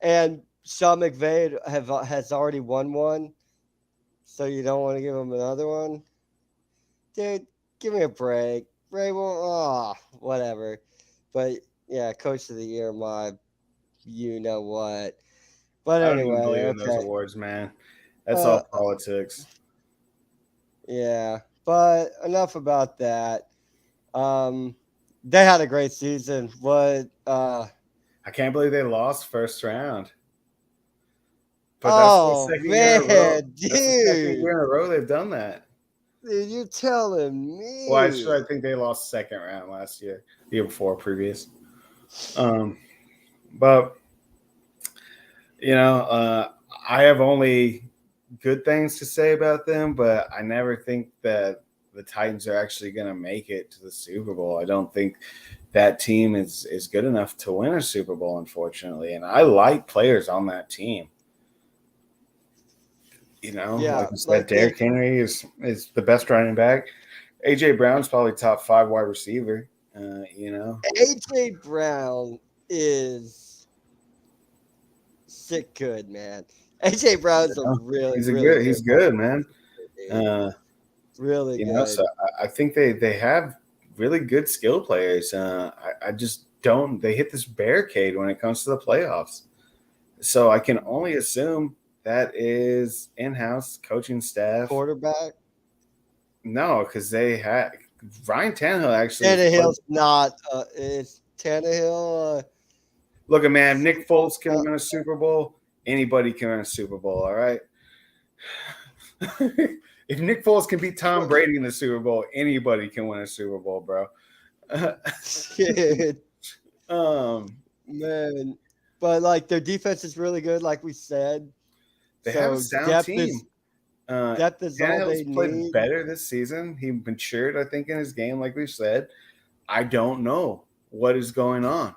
And Sean McVay has already won one. So you don't want to give him another one? Dude, give me a break. Ray whatever. But yeah, coach of the year, you know what. But I anyway, don't even believe in those awards, man. That's all politics. Yeah, but enough about that. They had a great season. I can't believe they lost first round. But that's the second year in a row. Dude. That's the second year in a row they've done that. Dude, you're telling me. Well, I think they lost second round last year, the year before previous. But I have only good things to say about them, but I never think that the Titans are actually going to make it to the Super Bowl. I don't think that team is good enough to win a Super Bowl, unfortunately. And I like players on that team. Like you said, Derrick Henry is the best running back. AJ Brown's probably top 5 wide receiver. AJ Brown is sick good, man. AJ Brown's he's good, man. Really good. So I think they have really good skill players. I just don't. They hit this barricade when it comes to the playoffs. So I can only assume that is in-house coaching staff. Quarterback? No, because they had Ryan Tannehill actually. Tannehill's not. It's Tannehill. Look, man, Nick Foles can win a Super Bowl. Anybody can win a Super Bowl. All right. If Nick Foles can beat Tom Brady in the Super Bowl, anybody can win a Super Bowl, bro. Man, but like their defense is really good, like we said. They have a sound team. Depth is all they played need. Better this season. He matured, I think, in his game, like we said. I don't know what is going on.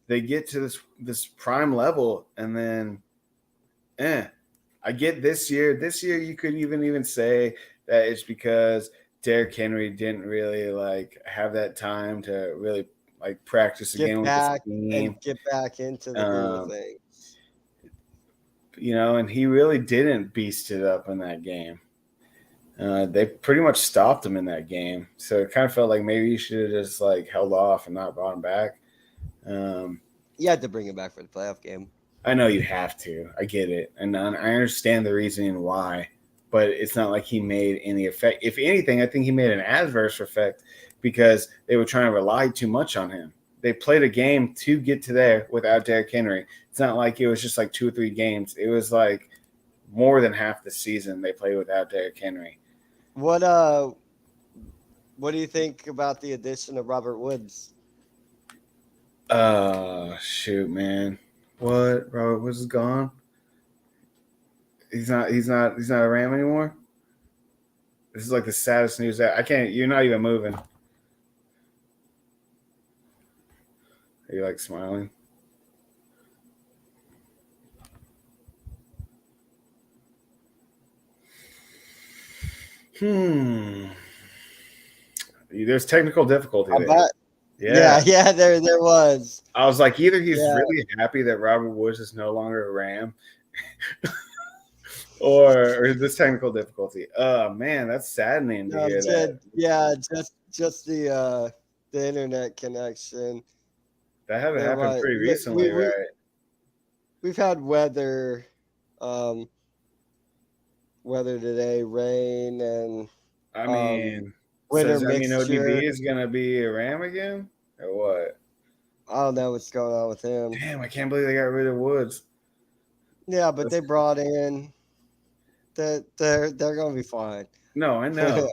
They get to this prime level, and then, I get this year. This year, you could even say that it's because Derrick Henry didn't really have that time to really practice again with this team and get back into the real thing. And he really didn't beast it up in that game. They pretty much stopped him in that game, so it kind of felt like maybe you should have just held off and not brought him back. You had to bring him back for the playoff game. I know you have to. I get it. And I understand the reasoning why, but it's not like he made any effect. If anything, I think he made an adverse effect because they were trying to rely too much on him. They played a game to get to there without Derrick Henry. It's not like it was just 2 or 3 games. It was more than half the season they played without Derrick Henry. What do you think about the addition of Robert Woods? Shoot, man. What? Robert Woods is gone? He's not a Ram anymore? This is the saddest news that I can't. You're not even moving. Are you smiling? There's technical difficulty there. Yeah, there was. I was like, either he's Yeah. really happy that Robert Woods is no longer a Ram, or this technical difficulty. Oh man, that's saddening to hear that. Yeah, just the internet connection. That had happened pretty recently, right? We've had weather today, rain and I mean, winter does that mean mixture. ODB is gonna be a Ram again, or what? I don't know what's going on with him. Damn, I can't believe they got rid of Woods. Yeah, but they brought in that they're gonna be fine. No, I know.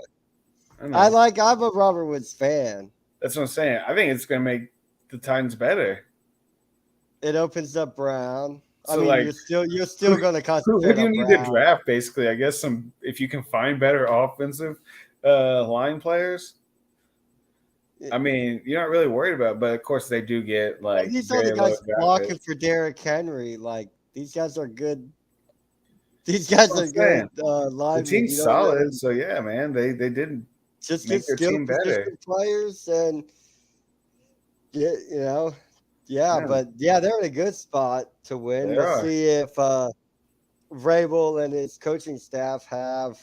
I'm a Robert Woods fan. That's what I'm saying. I think it's gonna make the Titans better. It opens up Brown. So, I mean, like, you're still gonna concentrate. Who do you need to draft? Basically, I guess if you can find better offensive line players. I mean, you're not really worried about it, but of course they do get like these are the guys blocking for Derrick Henry. Like these guys are good. These guys are good. The team's solid, so yeah, man. They didn't just get skilled position players, and but they're in a good spot to win. We'll see if Vrabel and his coaching staff have,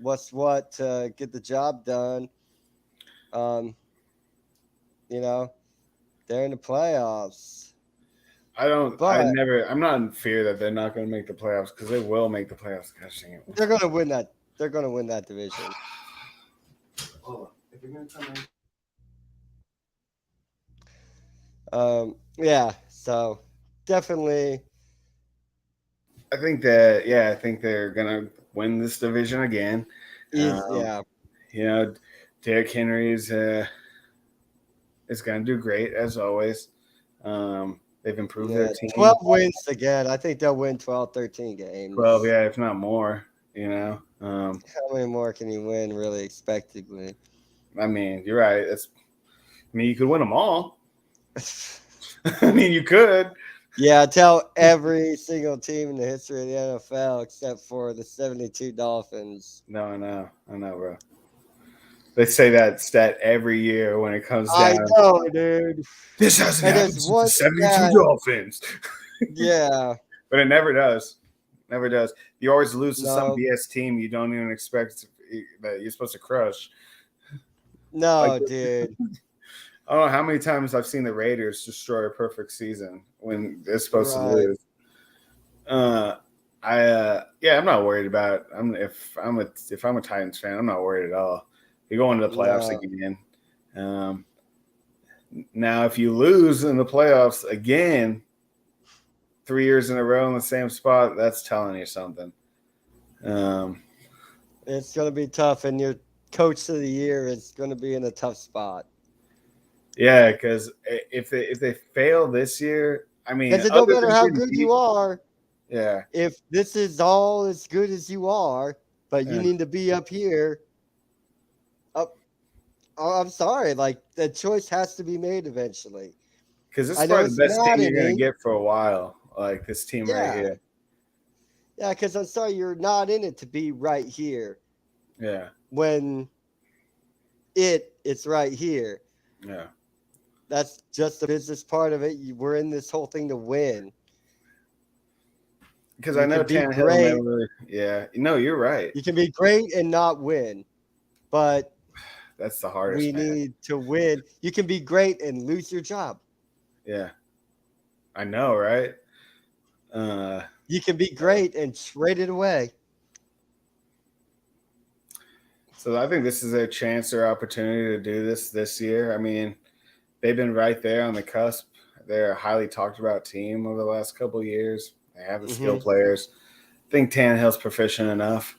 what's what to get the job done. They're in the playoffs. I'm not in fear that they're not going to make the playoffs, because they will make the playoffs. Gosh dang it. They're going to win that. They're going to win that division. Hold on. If you're going to come in. Yeah. So definitely. I think they're going to win this division again. Yeah. Derrick Henry is going to do great as always. They've improved their team. 12 wins again. I think they'll win 12, 13 games. 12, yeah, if not more. How many more can you win, really, expectedly? I mean, you're right. You could win them all. I mean, you could. Yeah, tell every single team in the history of the NFL except for the 72 Dolphins. No, I know, bro. They say that stat every year when it comes down. I know, dude. This hasn't happened since the 72 Dolphins. Yeah. But it never does. Never does. You always lose to some BS team you don't even expect that you're supposed to crush. No, dude. I don't know how many times I've seen the Raiders destroy a perfect season when they're supposed to lose. I'm not worried about it. If I'm a Titans fan, I'm not worried at all. You go into the playoffs again. Now, if you lose in the playoffs again, 3 years in a row in the same spot, that's telling you something. It's going to be tough, and your coach of the year is going to be in a tough spot. Yeah, because if they fail this year, I mean, because it don't matter how good you are. Yeah. If this is all as good as you are, but you need to be up here. I'm sorry. Like, the choice has to be made eventually. Because this is probably the best team you're going to get for a while. Like, this team right here. Yeah, because I'm sorry, you're not in it to be right here. Yeah. When it's right here. Yeah. That's just the business part of it. We're in this whole thing to win. Because I know Tannehill you're right. You can be great and not win. But that's the hardest. We need to win. You can be great and lose your job. Yeah. I know, right? You can be great and trade it away. So I think this is a chance or opportunity to do this year. I mean, they've been right there on the cusp. They're a highly talked about team over the last couple of years. They have the skill players. I think Tannehill's proficient enough.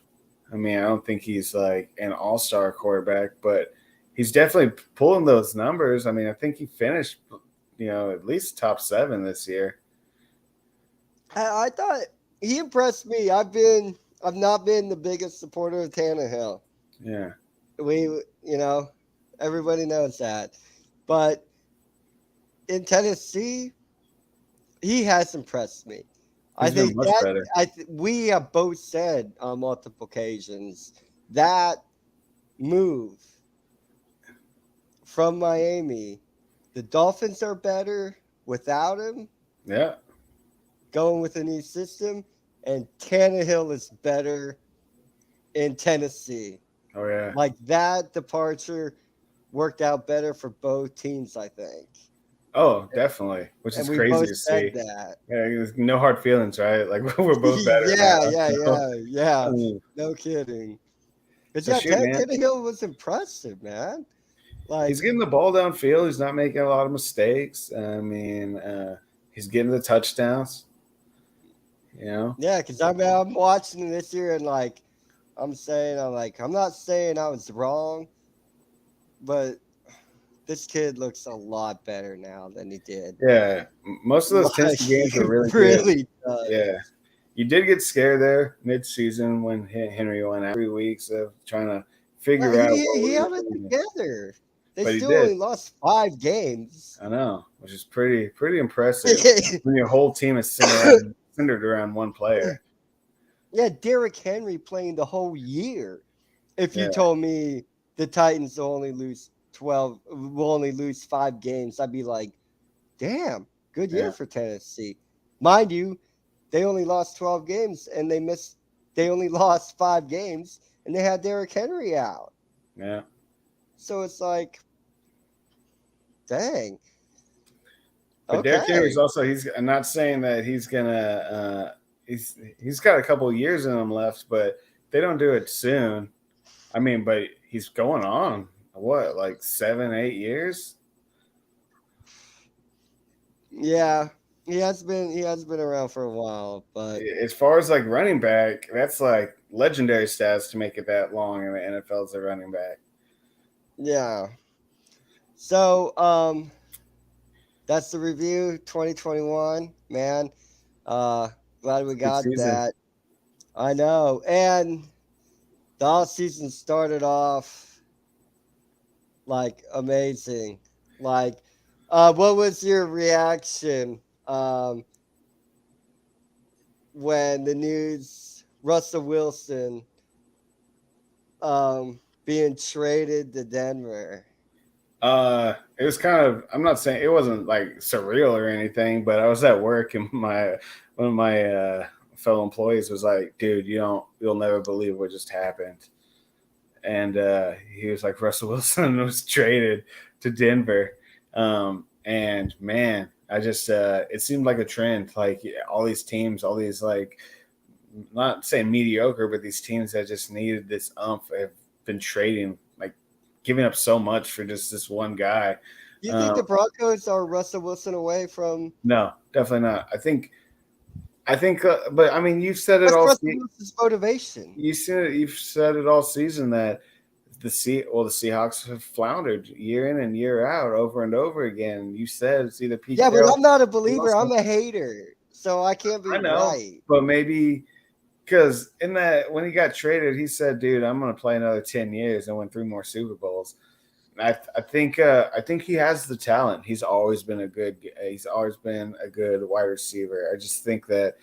I mean, I don't think he's like an all-star quarterback, but he's definitely pulling those numbers. I mean, I think he finished, at least top 7 this year. I thought he impressed me. I've not been the biggest supporter of Tannehill. Yeah. Everybody knows that. But in Tennessee, he has impressed me. I think we have both said on multiple occasions that move from Miami, the Dolphins are better without him, Yeah. going with a new system, and Tannehill is better in Tennessee. Oh yeah. Like that departure worked out better for both teams, I think. Oh, definitely. Which And is we crazy both to said see. that. Yeah, there's no hard feelings, right? Like we're both better Yeah, now. yeah, So, yeah, yeah. I mean, No kidding. Because so yeah, shoot, man. Tannehill was impressive, man. He's Like, getting the ball downfield. He's not making a lot of mistakes. I mean, he's getting the touchdowns. You know. yeah, because I'm watching this year and like I'm not saying I was wrong, but this kid looks a lot better now than he did. Yeah, most of those Like Tennessee games he were really good. really does. Yeah, you did get scared there mid-season when Henry went out 3 weeks of trying to Well, figure out what he we were held it doing. together. They But he still did. only lost 5 games. I know, which is pretty impressive when your whole team is centered around one player. Yeah, Derrick Henry playing the whole year. If you Yeah, told me the Titans will only lose 5 games, I'd be like, damn, good year yeah, for Tennessee. Mind you, they only lost 12 games and they only lost 5 games and they had Derrick Henry out. yeah. So it's like, dang. But Derrick Henry's Okay. also I'm not saying that he's gonna he's got a couple of years in him left, but they don't do it soon. I mean, but he's going on what, like 7, 8 years? Yeah. He has been around for a while, but As far as like running back, that's like legendary stats to make it that long in the NFL as a running back. yeah. So that's the review 2021, man. Uh Glad we Good got season. that. I know. And the off season started off like amazing. Like what was your reaction when the news Russell Wilson being traded to Denver? It was kind of, I'm not saying it wasn't like surreal or anything, but I was at work and one of my fellow employees was like, "Dude, you'll never believe what just happened." And he was like, "Russell Wilson was traded to Denver," and man, I just it seemed like a trend. Like all these teams, all these like, not saying mediocre, but these teams that just needed this umph have been trading, like giving up so much for just this one guy. Do you think the Broncos are Russell Wilson away from? No, definitely not. But I mean, you've said it What's all. Russell Wilson's motivation? You've said it all season that the Seahawks have floundered year in and year out, over and over again. You said it's either Pete Yeah, but Carroll. I'm not a believer. I'm a hater, so I can't be I know, right. but maybe because in that when he got traded, he said, "Dude, I'm going to play another 10 years and win 3 more Super Bowls." I think he has the talent. He's always been a good wide receiver. I just think that,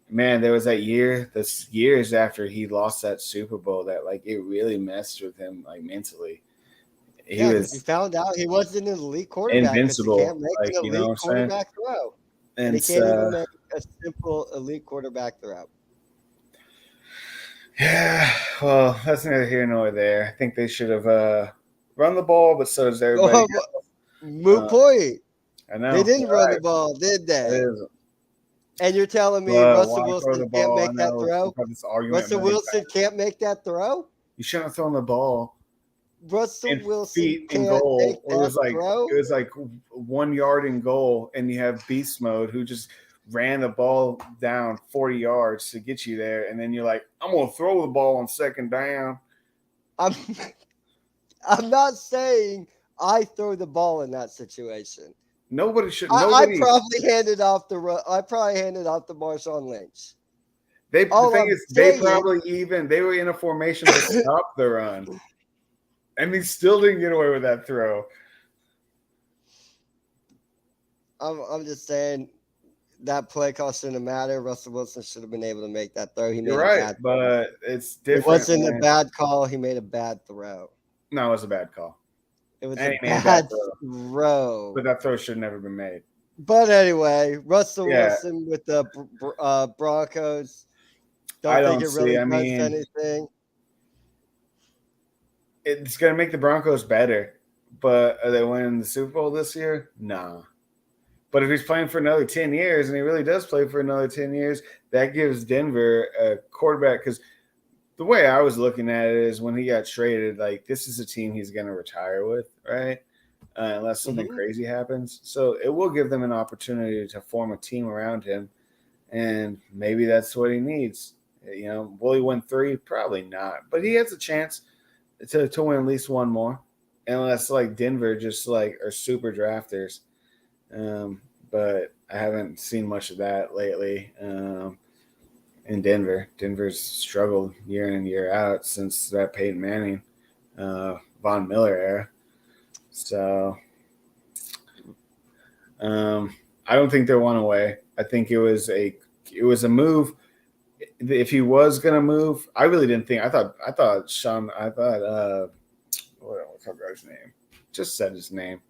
man, there was this years after he lost that Super Bowl that like it really messed with him like mentally. He Yeah, because he was found out he wasn't an elite quarterback because he invincible, can't make like, an you know what elite I'm saying? quarterback throw, and And he can't so even make a simple elite quarterback throw. yeah, well, that's neither here nor there. I think they should have run the ball, but so does everybody Oh, else. moot point. I They know. didn't You're run the right. ball, did That they? is. And you're telling me But Russell why throw Wilson the can't ball? I make that know throw? we've had this argument Russell many Wilson times. can't make that throw? You shouldn't have thrown the ball Russell in Wilson feet in can't make goal. that throw? It was like 1 yard in goal, and you have beast mode who just ran the ball down 40 yards to get you there, and then you're like, I'm gonna throw the ball on second down. I'm I'm not saying I throw the ball in that situation. Nobody should. I Nobody. probably handed off to Marshawn Lynch. The All thing I'm is, saying, they were in a formation to stop the run, and he still didn't get away with that throw. I'm just saying that play call shouldn't matter. Russell Wilson should have been able to make that throw. He You're made a right, bad but it's It different. wasn't a bad call. He made a bad throw. No, it was a bad call. It was And a he made a bad bad throw. But throw. that throw should have never been made. But anyway, Russell Yeah. Wilson with the Broncos. I Don't think don't it really see. I does mean, anything. it's going to make the Broncos better. But are they winning the Super Bowl this year? Nah. But if he's playing for another 10 years, and he really does play for another 10 years, that gives Denver a quarterback. Because the way I was looking at it is when he got traded, like, this is a team he's going to retire with, right? Unless something crazy happens. So it will give them an opportunity to form a team around him. And maybe that's what he needs. You know, will he win 3? Probably not. But he has a chance to win at least one more. Unless, like, Denver just, like, are super drafters. But I haven't seen much of that lately in Denver. Denver's struggled year in and year out since that Peyton Manning, Von Miller era. So I don't think they're one away. I think it was a move. If he was gonna move, I really didn't think. what's our guy's name? Just said his name.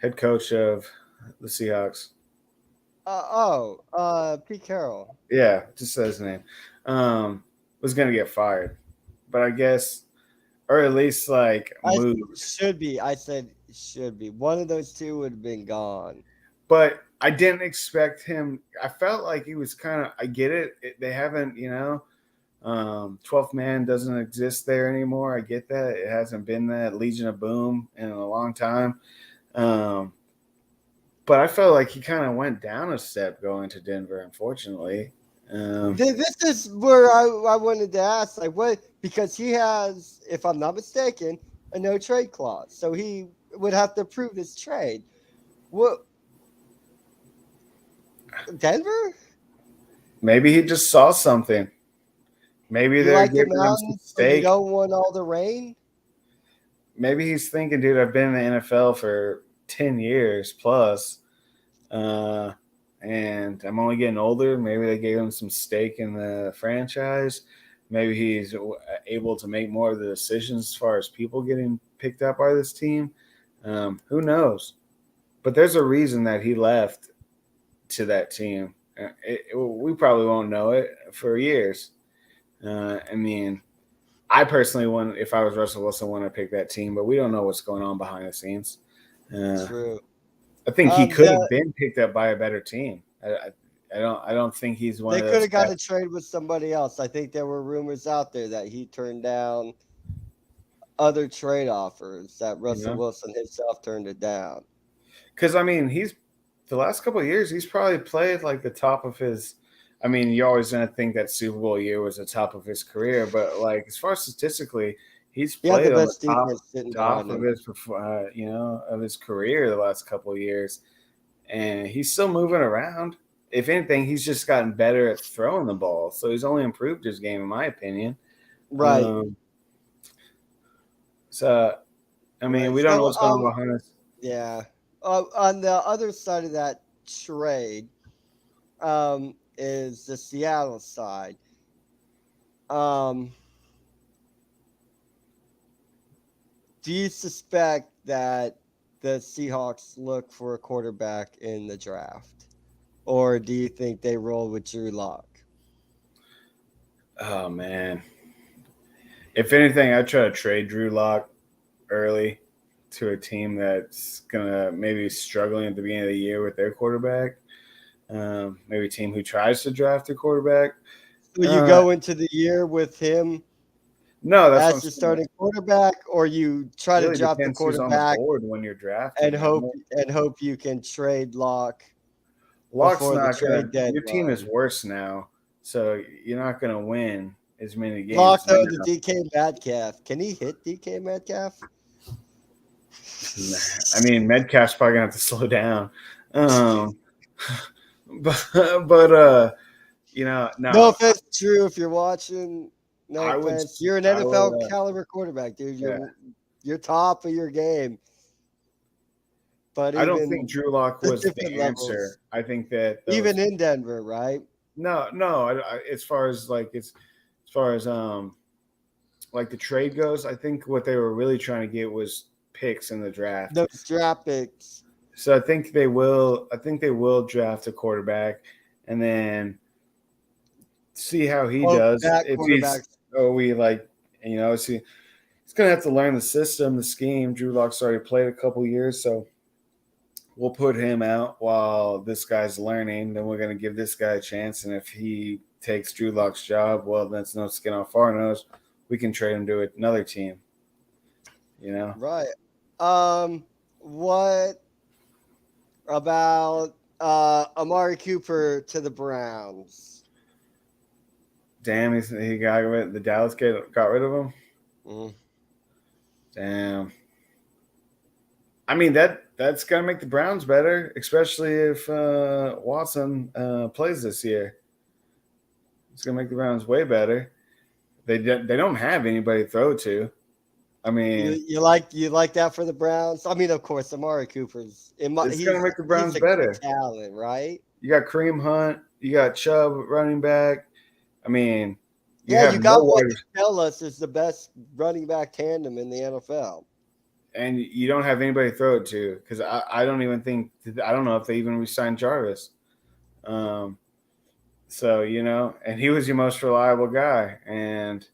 Head coach of the Seahawks. Pete Carroll. Yeah, just said his name. Was gonna get fired, but I guess, or at least like moved. Should be. I said should be. One of those two would have been gone. But I didn't expect him. I felt like he was kind of. I get it. They haven't, 12th man doesn't exist there anymore. I get that. It hasn't been that Legion of Boom in a long time. But I felt like he kind of went down a step going to Denver, unfortunately. This is where I wanted to ask, like, what, because he has, if I'm not mistaken, a no trade clause, so he would have to approve this trade. What, Denver? Maybe he just saw something. Maybe they're like giving him some stake. You don't want all the rain. Maybe he's thinking, dude, I've been in the NFL for 10 years plus. And I'm only getting older. Maybe they gave him some stake in the franchise. Maybe he's able to make more of the decisions as far as people getting picked up by this team. Who knows? But there's a reason that he left to that team. We probably won't know it for years. I mean, I personally wouldn't, if I was Russell Wilson, want to pick that team, but we don't know what's going on behind the scenes. True. I think he could have been picked up by a better team. I don't think he's one of those. They could have got a trade with somebody else. I think there were rumors out there that he turned down other trade offers, that Russell Wilson himself turned it down. Because, I mean, the last couple of years, he's probably played like the top of his. I mean, you're always going to think that Super Bowl year was the top of his career, but like as far as statistically, he's played on the top of his, of his career the last couple of years, and he's still moving around. If anything, he's just gotten better at throwing the ball, so he's only improved his game, in my opinion. Right. So, I mean, we don't know what's going on behind us. Yeah. On the other side of that trade, is the Seattle side. Do you suspect that the Seahawks look for a quarterback in the draft? Or do you think they roll with Drew Lock? Oh, man. If anything, I'd try to trade Drew Lock early to a team that's going to maybe be struggling at the beginning of the year with their quarterback. Maybe a team who tries to draft a quarterback. So you go into the year with him as the starting quarterback, or you try to draft the quarterback on the board when you're drafting and hope you can trade Lock. Lock's not going to. Your team is worse now, so you're not going to win as many games. Lock though to DK Metcalf. Can he hit DK Metcalf? I mean, Metcalf's probably going to have to slow down. But no. No offense, Drew, if you're watching. No offense. You're an NFL caliber quarterback, dude. You're top of your game. but I don't think Drew Lock the was different the levels, answer. I think that even in Denver, right? no. As far as like the trade goes, I think what they were really trying to get was picks in the draft. Those draft picks. So I think they will. I think they will draft a quarterback, and then see how he does. That If quarterback. he's gonna have to learn the system, the scheme. Drew Lock's already played a couple years, so we'll put him out while this guy's learning. Then we're gonna give this guy a chance, and if he takes Drew Lock's job, well, that's no skin off our nose. We can trade him to another team. Right. What about Amari Cooper to the Browns? Damn, he got rid. The Dallas got rid of him. Mm. Damn. I mean that's gonna make the Browns better, especially if Watson plays this year. It's gonna make the Browns way better. They don't have anybody to throw to. I mean, you like that for the Browns? I mean, of course, Amari Cooper's. It's gonna make the Browns better. Talent, right? You got Kareem Hunt. You got Chubb running back. I mean, you got what they tell us is the best running back tandem in the NFL. And you don't have anybody to throw it to because I don't know if they even re-signed Jarvis. So, and he was your most reliable guy. And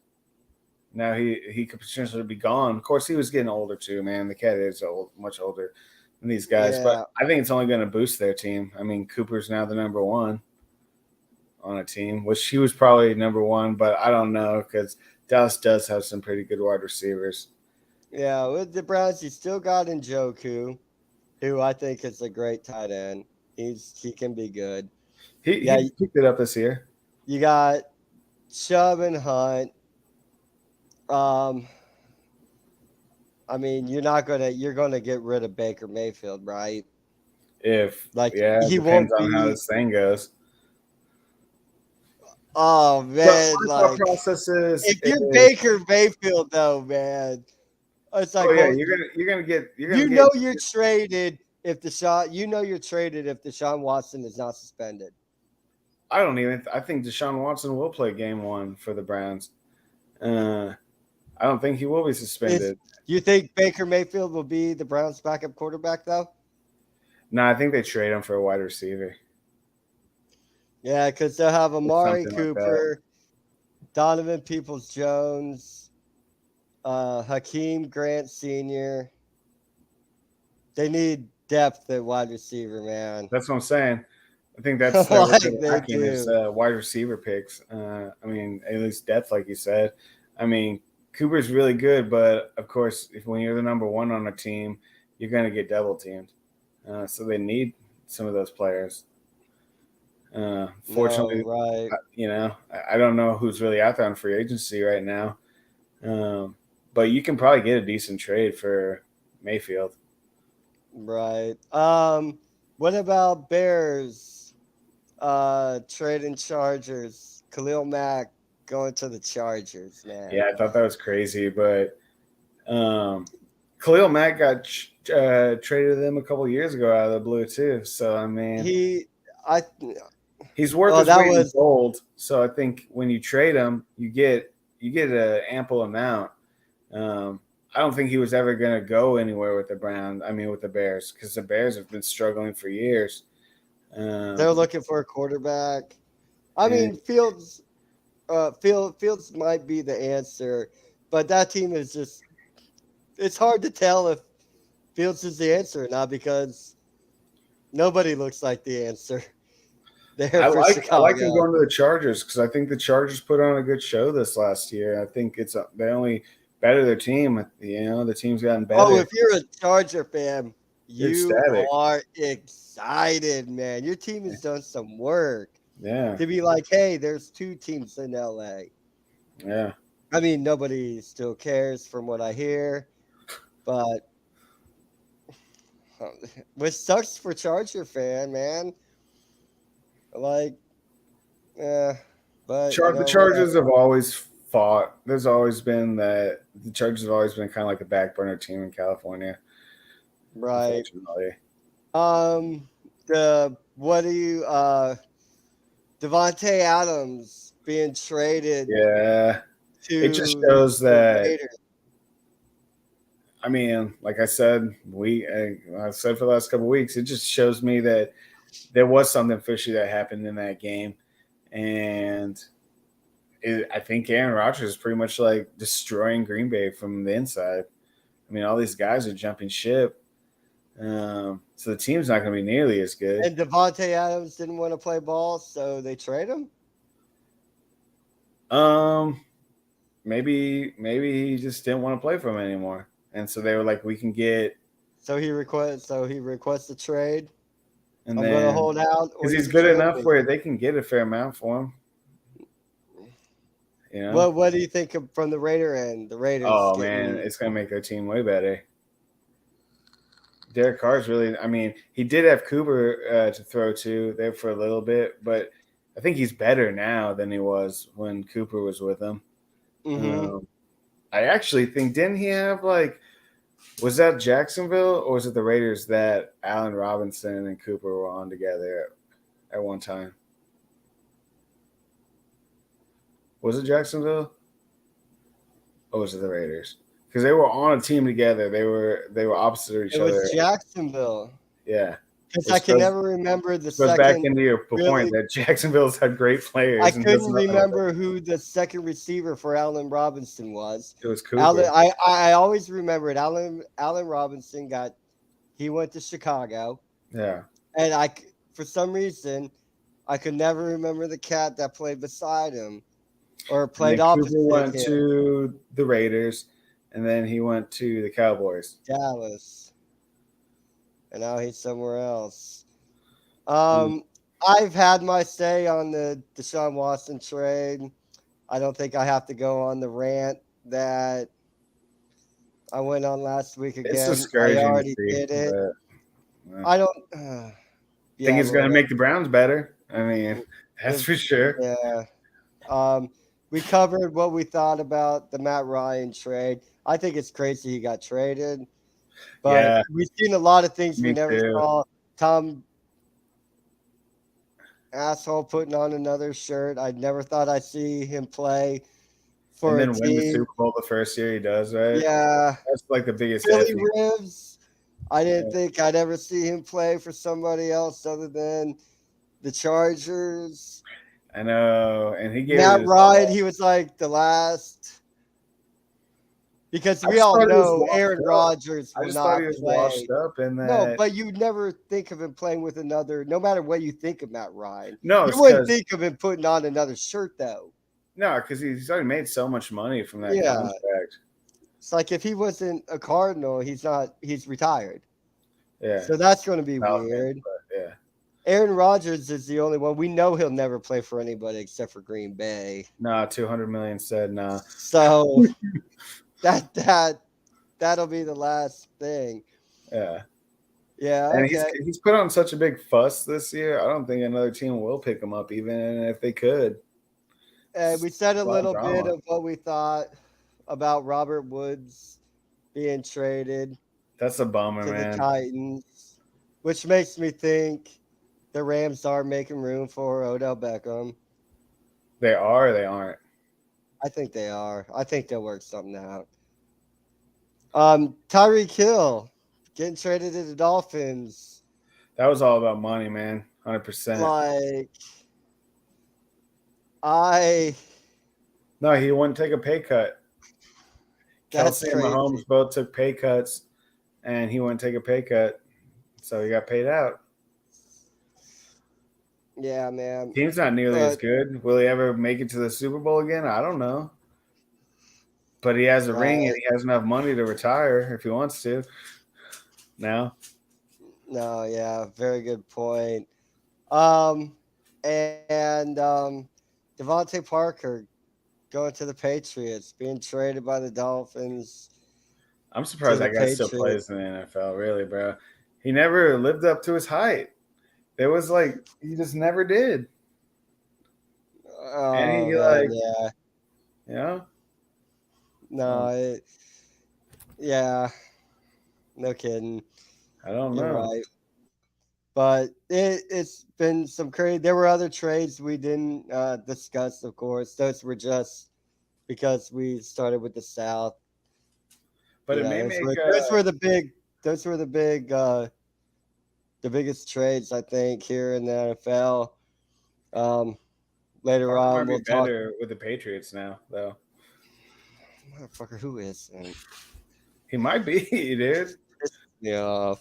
now he could potentially be gone. Of course, he was getting older too, man. The cat is much older than these guys. Yeah. But I think it's only going to boost their team. I mean, Cooper's now the number one on a team, which he was probably number one, but I don't know because Dallas does have some pretty good wide receivers. Yeah, with the Browns, you still got Njoku, who I think is a great tight end. He can be good. He picked it up this year. You got Chubb and Hunt. I mean, you're gonna get rid of Baker Mayfield, right? He depends on how this thing goes. Oh man, my process is if you're Baker Mayfield, though, man, it's like you're gonna get you're traded if Deshaun Watson is not suspended. I think Deshaun Watson will play game one for the Browns. I don't think he will be suspended. You think Baker Mayfield will be the Browns' backup quarterback, though? No, I think they trade him for a wide receiver. Yeah, because they'll have Amari Cooper, Donovan Peoples-Jones, Hakeem Grant Sr. They need depth at wide receiver, man. That's what I'm saying. I think that's what they're lacking is wide receiver picks. I mean, at least depth, like you said. I mean, Cooper's really good, but of course, when you're the number one on a team, you're going to get double teamed. So they need some of those players. Fortunately, right. I don't know who's really out there on free agency right now. But you can probably get a decent trade for Mayfield. Right. What about Bears trading Chargers? Khalil Mack going to the Chargers, man. Yeah, I thought that was crazy, but Khalil Mack got traded to them a couple of years ago out of the blue too. So I mean, he's worth his weight in gold. So I think when you trade him, you get an ample amount. I don't think he was ever going to go anywhere with the Bears, because the Bears have been struggling for years. They're looking for a quarterback. I mean, Fields might be the answer, but that team is just – it's hard to tell if Fields is the answer or not because nobody looks like the answer. I like him going to the Chargers because I think the Chargers put on a good show this last year. I think they only – better their team. The team's gotten better. Oh, if you're a Charger fan, you are excited, man. Your team has done some work. Yeah. To be like, hey, there's two teams in LA. Yeah. I mean, nobody still cares from what I hear, but which sucks for Charger fan, man. But the Chargers have always fought. There's always been that the Chargers have always been kind of like a back burner team in California. Right. The what do you Devontae Adams being traded Yeah, it just to shows the that. Raiders. I mean, like I said, I said for the last couple of weeks, it just shows me that there was something fishy that happened in that game, and I think Aaron Rodgers is pretty much like destroying Green Bay from the inside. I mean, all these guys are jumping ship, so the team's not going to be nearly as good. And Devontae Adams didn't want to play ball, so they trade him. Um, maybe he just didn't want to play for him anymore, and so they were like, we can get, So he requests a trade. and I'm gonna then hold out, or because you he's can good trade enough me. where they can get a fair amount for him, you know. What do you think from the Raider end? The Raiders Oh man, getting it's gonna make their team way better. Derek Carr's really. I mean, he did have Cooper to throw to there for a little bit, but I think he's better now than he was when Cooper was with him. mm-hmm. Um, I actually think didn't he have like was that Jacksonville or was it the Raiders that Allen Robinson and Cooper were on together at one time? Was it Jacksonville or was it the Raiders? Because they were on a team together. They were opposite of each It other. was Jacksonville. Yeah. Because I Which can never remember the goes back second. into your point Really, that Jacksonville's had great I players and does couldn't nothing with them. remember who the second receiver for Allen Robinson was. It was Cooper. I always remembered Allen Robinson he went to Chicago, Yeah. and for some reason I could never remember the cat that played beside him or And played then Cooper opposite went him. to the Raiders, and then he went to the Cowboys. Dallas, and now he's somewhere else. Mm. I've had my say on the Deshaun Watson trade. I don't think I have to go on the rant that I went on last week It's again. I discouraging to already see, did it. but I don't. think Yeah, it's going to whatever. make the Browns better. I mean, that's for sure. Yeah. We covered what we thought about the Matt Ryan trade. I think it's crazy he got traded, but Yeah, we've seen a lot of things we me never too. saw. Tom asshole putting on another shirt. I never thought I'd see him play for And a then win the team. Super Bowl the first year he does, right? Yeah. That's like the biggest Philly F. Ribs. I didn't Yeah. think I'd ever see him play for somebody else other than the Chargers. I know, and he gave it Matt his Ryan, all. he was like the last. Because I we just all thought he was know washed Aaron up. Rodgers I will just thought not he was play. washed up in No, that. but you never think of him playing with another, no matter what you think of Matt Ryan. No, You it's wouldn't because think of him putting on another shirt, though. no, because he's already made so much money from that Yeah. contract. It's like if he wasn't a Cardinal, he's retired. Yeah, So that's going to be Falcons, weird. but yeah. Aaron Rodgers is the only one. We know he'll never play for anybody except for Green Bay. Nah, 200 million said nah. So that'll be the last thing. Yeah, Yeah, and okay. he's put on such a big fuss this year. I don't think another team will pick him up, even if they could. And we said a lot of little bit drama. of what we thought about Robert Woods being traded That's a bummer, to the man. Titans, which makes me think the Rams are making room for Odell Beckham. They are, or they aren't. I think they are. I think they'll work something out. Tyreek Hill getting traded to the Dolphins. That was all about money, man. 100%. Like, I. No, he wouldn't take a pay cut. That's Kelsey and crazy. Mahomes both took pay cuts, and he wouldn't take a pay cut, so he got paid out. Yeah, man. Team's not nearly as good. Will he ever make it to the Super Bowl again? I don't know. But he has a ring and he has enough money to retire if he wants to. Now. No, yeah, very good point. And Devontae Parker going to the Patriots, being traded by the Dolphins. I'm surprised that guy still plays in the NFL, really, bro. He never lived up to his height. There was like he just never did. Oh, and he man, yeah. You know? No, yeah. No kidding. I don't know. You're right. But it's been some crazy. There were other trades we didn't discuss, of course. Those were just because we started with the South. But You it know, may those make were, those were the big. Those were the biggest trades I think here in the NFL. Um, Later Parker on, might be we'll talk. better with the Patriots now, though. Motherfucker, who is? He might be, dude. Yeah.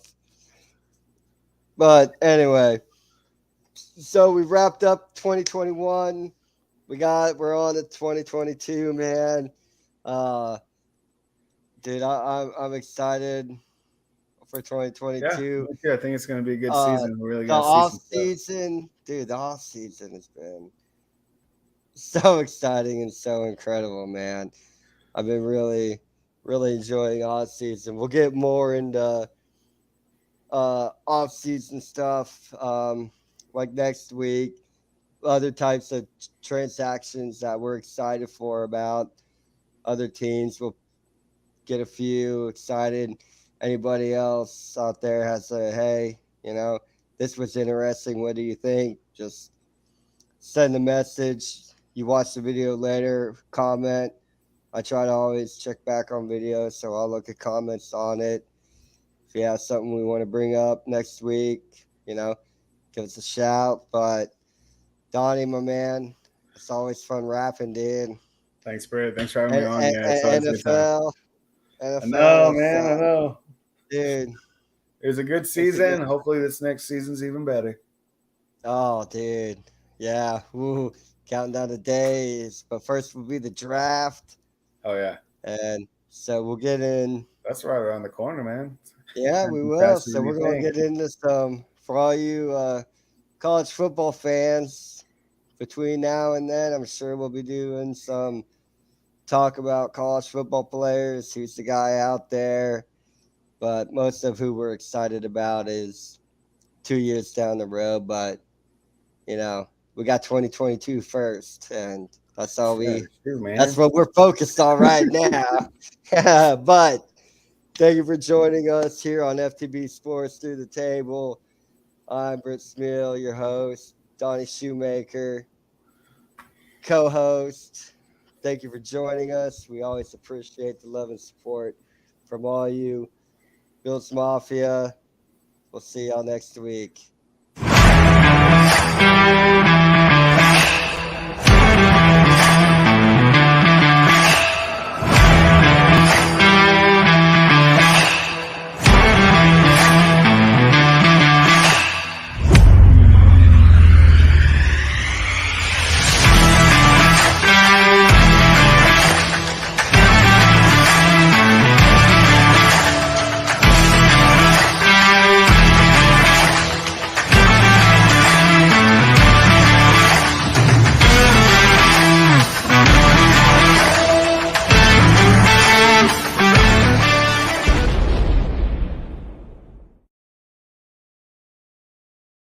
But anyway, so we wrapped up 2021. We're on to 2022, man. Uh, dude, I'm excited for Yeah, 2022. me too. I think it's going to be a good Uh, season. We're really the going to see off some stuff. season, dude, the off season has been so exciting and so incredible, man. I've been really, really enjoying off season. We'll get more into off season stuff like next week. Other types of transactions that we're excited for about other teams. We'll get a few excited. Anybody else out there has a hey, this was interesting. What do you think? Just send a message. You watch the video later, comment. I try to always check back on videos, so I'll look at comments on it. If you have something we want to bring up next week, give us a shout. But Donnie, my man, it's always fun rapping, dude. Thanks, Britt. Thanks for having me And, on. and, Yeah, it's and always a good time. I know, NFL, man. I know. dude. It was a good season. Hopefully, this next season's even better. Oh, dude. Yeah. Woo. Counting down the days. But first will be the draft. Oh, yeah. And so we'll get in. That's right around the corner, man. Yeah, we will. So we're going to get into some, for all you college football fans, between now and then, I'm sure we'll be doing some talk about college football players, who's the guy out there. But most of who we're excited about is 2 years down the road. But, we got 2022 first, and that's all that's what we're focused on right now. But thank you for joining us here on FTB Sports Through the Table. I'm Britt Smill, your host, Donnie Shoemaker, co-host. Thank you for joining us. We always appreciate the love and support from all you. Bills Mafia. We'll see y'all next week.